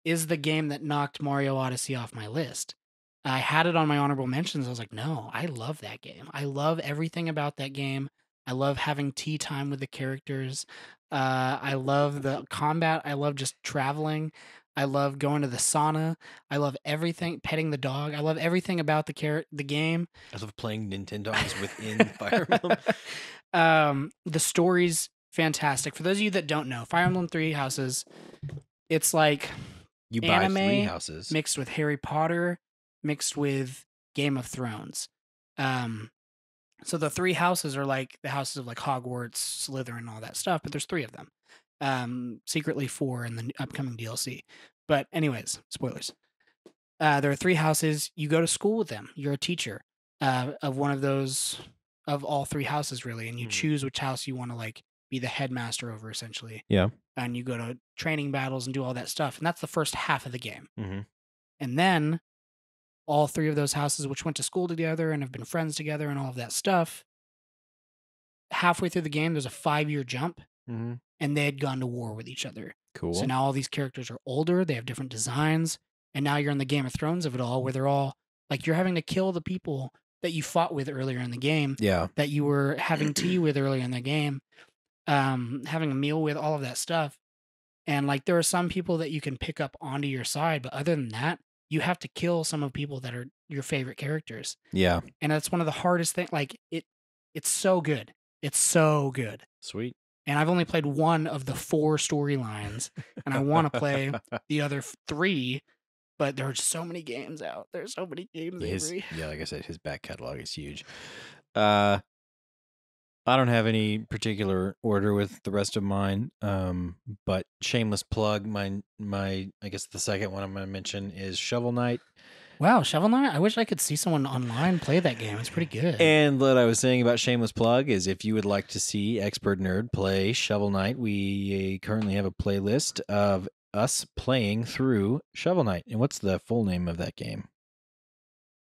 is the game that knocked Mario Odyssey off my list. I had it on my honorable mentions. I was like, no, I love that game. I love everything about that game. I love having tea time with the characters. I love the combat. I love just traveling. I love going to the sauna. I love everything. Petting the dog. I love everything about the game. I love playing Nintendogs within Fire Emblem. The story's fantastic. For those of you that don't know, Fire Emblem Three Houses, it's like You buy 3 anime houses. mixed with Harry Potter, mixed with Game of Thrones. So the 3 houses are like the houses of like Hogwarts, Slytherin, all that stuff, but there's 3 of them. Secretly 4 in the upcoming DLC. But anyways, spoilers. There are 3 houses. You go to school with them. You're a teacher of one of those, of all 3 houses, really, and you choose which house you want to like be the headmaster over, essentially. Yeah. And you go to training battles and do all that stuff, and that's the first half of the game. Mm-hmm. And then all 3 of those houses, which went to school together and have been friends together and all of that stuff, halfway through the game, there's a 5-year jump, Mm-hmm. and they had gone to war with each other. Cool. So now all these characters are older, they have different designs, and now you're in the Game of Thrones of it all, where they're all like, you're having to kill the people that you fought with earlier in the game, Yeah. that you were having tea with earlier in the game, having a meal with, all of that stuff. And like, there are some people that you can pick up onto your side, but other than that, you have to kill some of the people that are your favorite characters. Yeah. And that's one of the hardest things. Like it's so good. It's so good. Sweet. And I've only played 1 of the 4 storylines, and I want to play the other 3, but there are so many games out. There's so many games, Avery. Yeah, like I said, his back catalog is huge. I don't have any particular order with the rest of mine. But shameless plug, my I guess the second one I'm going to mention is Shovel Knight. Wow, Shovel Knight! I wish I could see someone online play that game. It's pretty good. And what I was saying about shameless plug is if you would like to see Expert Nerd play Shovel Knight, we currently have a playlist of us playing through Shovel Knight. And what's the full name of that game?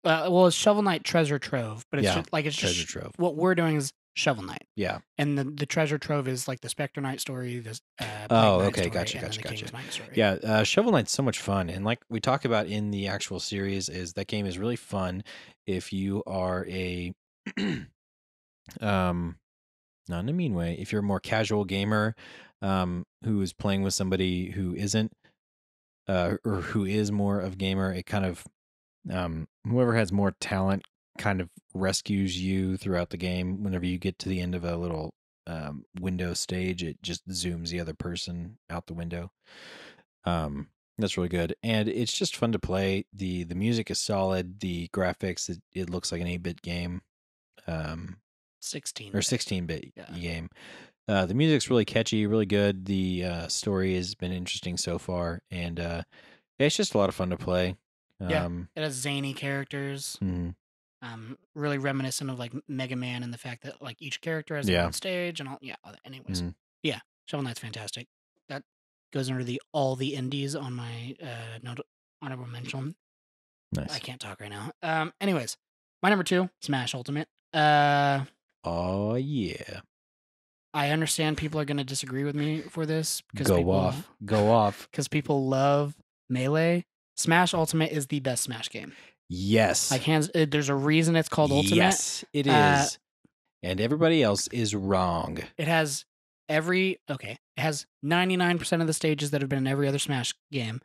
Well, it's Shovel Knight Treasure Trove, but it's Yeah, just like, it's Treasure just Trove. what we're doing is Shovel Knight, Yeah. and the Treasure Trove is like the Spectre Knight story. The Plague Oh, Knight okay, story, gotcha, and then gotcha, the King's gotcha. Knight story. Yeah, Shovel Knight's so much fun, and like we talk about in the actual series, is that game is really fun if you are a, not in a mean way, if you're a more casual gamer, who is playing with somebody who isn't, or who is more of gamer. It kind of, whoever has more talent kind of rescues you throughout the game. Whenever you get to the end of a little window stage, it just zooms the other person out the window. That's really good, and it's just fun to play. The music is solid. The graphics, it looks like an 8-bit game, 16 or 16-bit Yeah. game. The music's really catchy, really good. The story has been interesting so far, and it's just a lot of fun to play. Yeah. It has zany characters. mhm. Really reminiscent of like Mega Man, and the fact that like each character has their Yeah. own stage and all. Yeah. Anyways, Mhm. yeah, Shovel Knight's fantastic. That goes under the all the indies on my honorable mention. I Nice. can't talk right now. Anyways, my number 2, Smash Ultimate. Oh yeah. I understand people are going to disagree with me for this because Go off. because people love Melee. Smash Ultimate is the best Smash game. Yes. Like there's a reason it's called Ultimate. Yes, it is. And everybody else is wrong. It has it has 99% of the stages that have been in every other Smash game.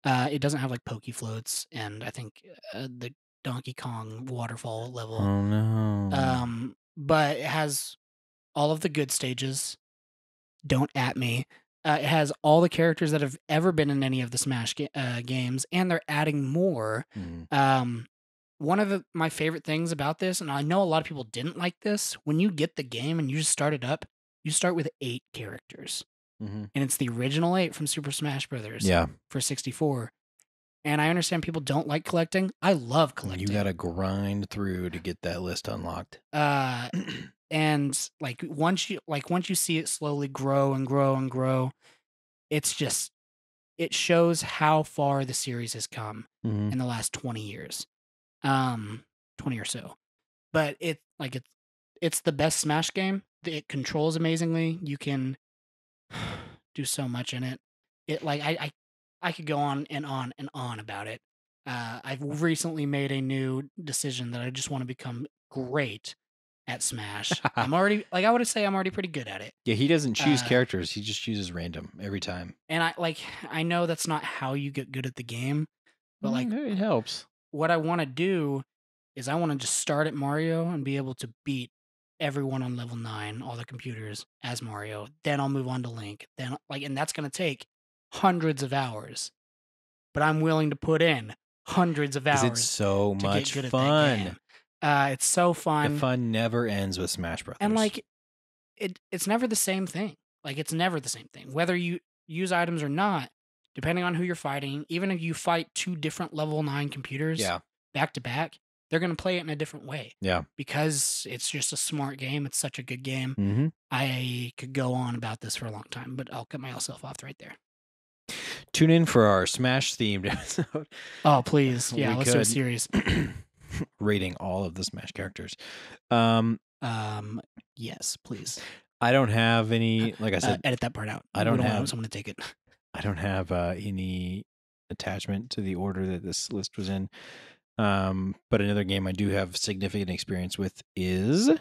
It doesn't have like Poke Floats and I think the Donkey Kong waterfall level. Oh no. But it has all of the good stages. Don't at me. It has all the characters that have ever been in any of the Smash games, and they're adding more. One of my favorite things about this, and I know a lot of people didn't like this, when you get the game and you just start it up, you start with 8 characters. And it's the original 8 from Super Smash Brothers Yeah. for 64. And I understand people don't like collecting. I love collecting. You got to grind through to get that list unlocked. And like once you see it slowly grow and grow and grow, it's just it shows how far the series has come Mhm. in the last 20 years. 20 or so. But it's the best Smash game. It controls amazingly. You can do so much in it. It like I could go on and on and on about it. I've recently made a new decision that I just want to become great at Smash. I'm already like I would say I'm already pretty good at it. Yeah, he doesn't choose Uh, characters. He just chooses random every time. and I know that's not how you get good at the game, but like It helps. what I want to do is I want to just start at Mario and be able to beat everyone on level 9, all the computers as Mario. Then I'll move on to Link. Then and that's going to take hundreds of hours. But I'm willing to put in hundreds of Because it's hours so to get much good at that fun. game. It's so The fun. fun never ends with Smash Brothers. And like it's never the same thing. Like it's never the same thing. Whether you use items or not, depending on who you're fighting, even if you fight 2 different level 9 computers yeah, back to back, they're going to play it in a different way yeah. because it's just a smart game. It's such a good game. Mm-hmm. I could go on about this for a long time, but I'll cut myself off right there. Tune in for our Smash themed episode. Oh, please. We Yeah, let's do a could. series. Rating all of the Smash characters. Yes, please. I don't have any, like I said, edit that part out. I don't have want someone to take it. I don't have any attachment to the order that this list was in. But another game I do have significant experience with is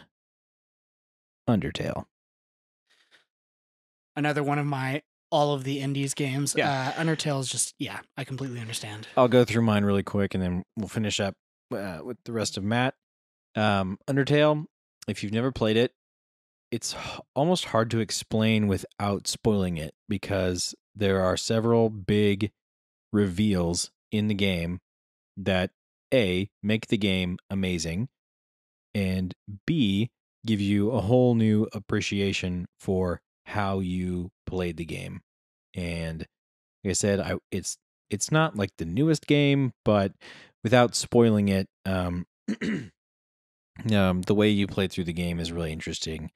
Undertale. Another one of my all of the indies games. Yeah. Undertale is just I completely understand. I'll go through mine really quick and then we'll finish up with the rest of Matt. Undertale, if you've never played it, it's almost hard to explain without spoiling it because there are several big reveals in the game that A, make the game amazing, and B, give you a whole new appreciation for how you played the game. And like I said, it's not like the newest game, but without spoiling it, the way you play through the game is really interesting.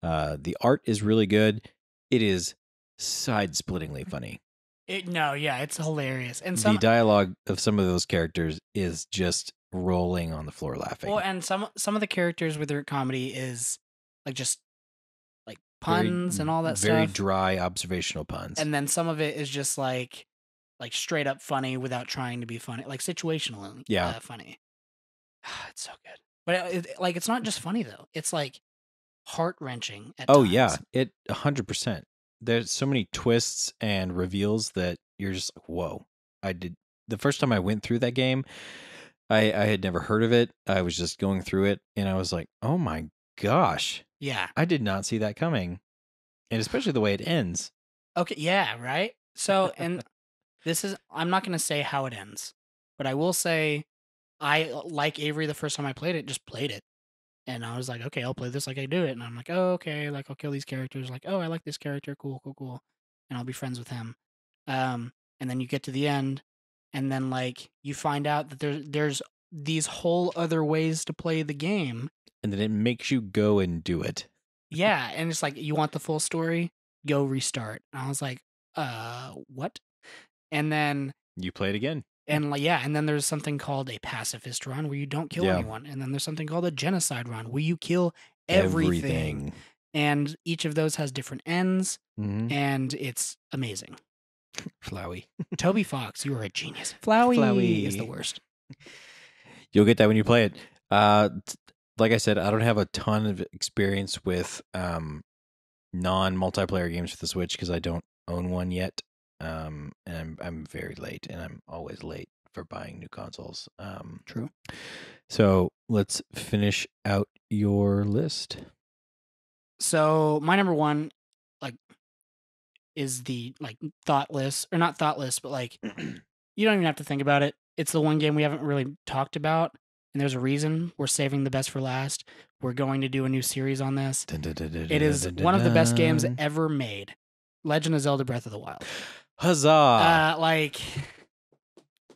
The art is really good. It is side-splittingly funny. It's hilarious. And The dialogue of some of those characters is just rolling on the floor laughing. Well, and some of the characters with their comedy is like just like puns and all that very stuff. dry observational puns. And then some of it is just like straight up funny without trying to be funny, like situational funny. It's so good. But it's not just funny though. It's like heart-wrenching at times. Yeah, it 100%. There's so many twists and reveals that you're just like, whoa. The first time I went through that game, I had never heard of it. I was just going through it and I was like, oh my gosh. Yeah. I did not see that coming. And especially the way it ends. Okay, yeah, right? So, and I'm not going to say how it ends, but I will say I, like Avery, the first time I played it, just played it. And I was like, okay, I'll play this like I do it. And I'm like, oh, okay, like I'll kill these characters. Like, oh, I like this character. Cool, cool, cool. And I'll be friends with him. And then you get to the end, and then like you find out that there's these whole other ways to play the game. And then it makes you go and do it. Yeah, and it's like, you want the full story? Go restart. And I was like, what? And then you play it again. And and then there's something called a pacifist run where you don't kill anyone. And then there's something called a genocide run where you kill everything. And each of those has different ends, and it's amazing. Flowey. Toby Fox, you are a genius. Flowey is the worst. You'll get that when you play it. Like I said, I don't have a ton of experience with non-multiplayer games for the Switch because I don't own one yet. And I'm very late, and I'm always late for buying new consoles. True. So let's finish out your list. So my number one, is the thoughtless, or not thoughtless, but you don't even have to think about it. It's the one game we haven't really talked about, and there's a reason. We're saving the best for last. We're going to do a new series on this. It is one of the best games ever made. Legend of Zelda: Breath of the Wild. Huzzah!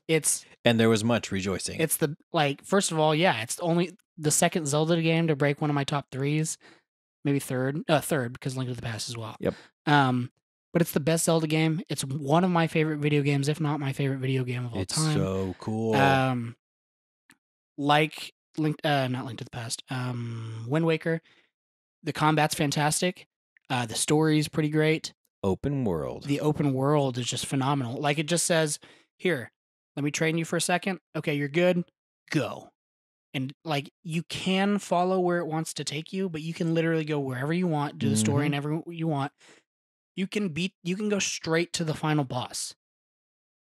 It's and there was much rejoicing. It's the first of all, it's only the second Zelda game to break one of my top 3s, maybe third because Link to the Past as well. Yep. but it's the best Zelda game. It's one of my favorite video games, if not my favorite video game of all It's time. so cool. Like not Link to the Past, Wind Waker. The combat's fantastic. The story's pretty great. Open world. The open world is just phenomenal. Like it just says, here, let me train you for a second. Okay, you're good. Go. And like you can follow where it wants to take you, but you can literally go wherever you want, do the story and everything you want. You can go straight to the final boss.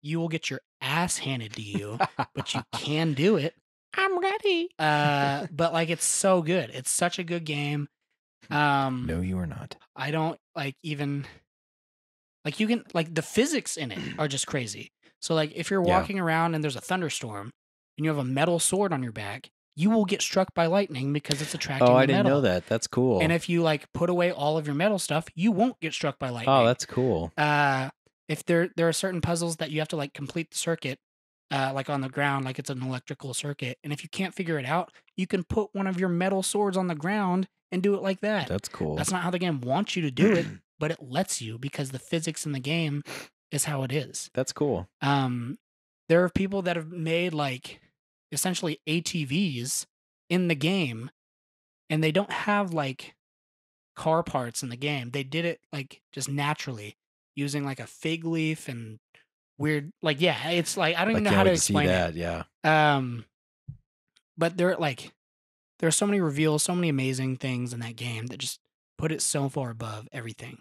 You will get your ass handed to you, but you can do it. I'm ready. But like it's so good. It's such a good game. No, you are not. I don't like even like you can like the physics in it are just crazy. So like if you're walking around and there's a thunderstorm and you have a metal sword on your back, you will get struck by lightning because it's attracting the metal. Oh, I didn't know that. That's cool. And if you like put away all of your metal stuff, you won't get struck by lightning. Oh, that's cool. If there are certain puzzles that you have to like complete the circuit, like on the ground, like it's an electrical circuit, and if you can't figure it out, you can put one of your metal swords on the ground and do it like that. That's cool. That's not how the game wants you to do it, but it lets you because the physics in the game is how it is. That's cool. There are people that have made like essentially ATVs in the game, and they don't have like car parts in the game. They did it like just naturally using like a fig leaf and weird, like, yeah, it's like, I don't even know how to explain it. Yeah. But there are so many reveals, so many amazing things in that game that just put it so far above everything.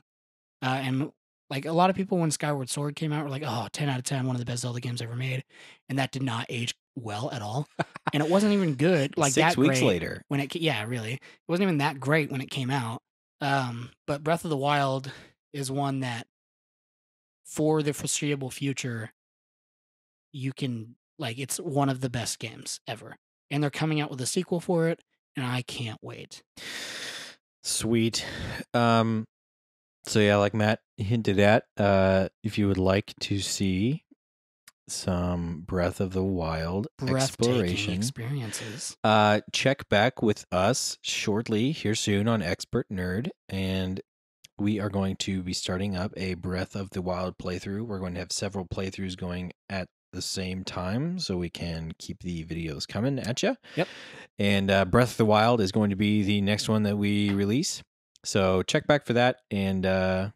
And like a lot of people when Skyward Sword came out were like, oh, 10 out of 10, one of the best Zelda games ever made. And that did not age well at all. And it wasn't even good. Like 6 that weeks great later. when it, yeah, really. It wasn't even that great when it came out. But Breath of the Wild is one that for the foreseeable future, you can, like, it's one of the best games ever. And they're coming out with a sequel for it, and I can't wait. Sweet. So yeah, like Matt hinted at, if you would like to see some Breath of the Wild exploration experiences, check back with us shortly here soon on Expert Nerd, and we are going to be starting up a Breath of the Wild playthrough. We're going to have several playthroughs going at the same time so we can keep the videos coming at you. Yep. And Breath of the Wild is going to be the next one that we release. So check back for that. And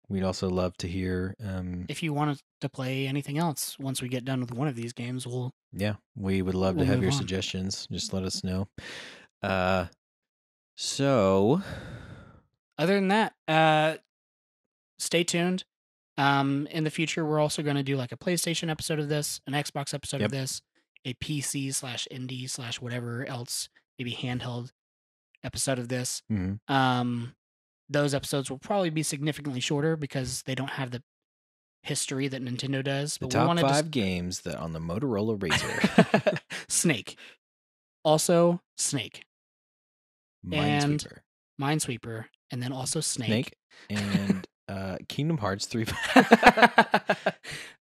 we'd also love to hear if you want to play anything else once we get done with one of these games, we would love to have your suggestions. Just let us know. So other than that, stay tuned. In the future, we're also going to do like a PlayStation episode of this, an Xbox episode of this, a PC/indie/ whatever else, maybe handheld episode of this. Those episodes will probably be significantly shorter because they don't have the history that Nintendo does. But the top 5 games that on the Motorola Razr. Snake. Also Snake. Minesweeper. Minesweeper. And then also Snake. And Kingdom Hearts 3.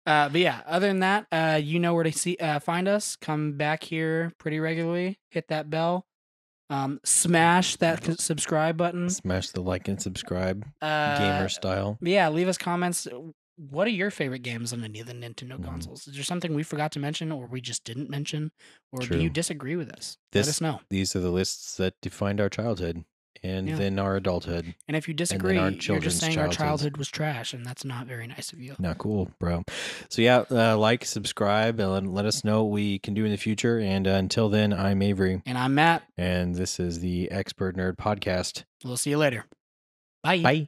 But yeah, other than that, you know where to find us. Come back here pretty regularly. Hit that bell. Smash that subscribe button. Smash the like and subscribe. Gamer style. Yeah, leave us comments. What are your favorite games on any of the Nintendo consoles? Is there something we forgot to mention or we just didn't mention? Or do you disagree with us? Let us know. These are the lists that defined our childhood and then our adulthood. And if you disagree, you're just saying our childhood was trash, and that's not very nice of you. Not cool, bro. So yeah, like, subscribe, and let us know what we can do in the future. And until then, I'm Avery. And I'm Matt. And this is the Expert Nerd Podcast. We'll see you later. Bye. Bye.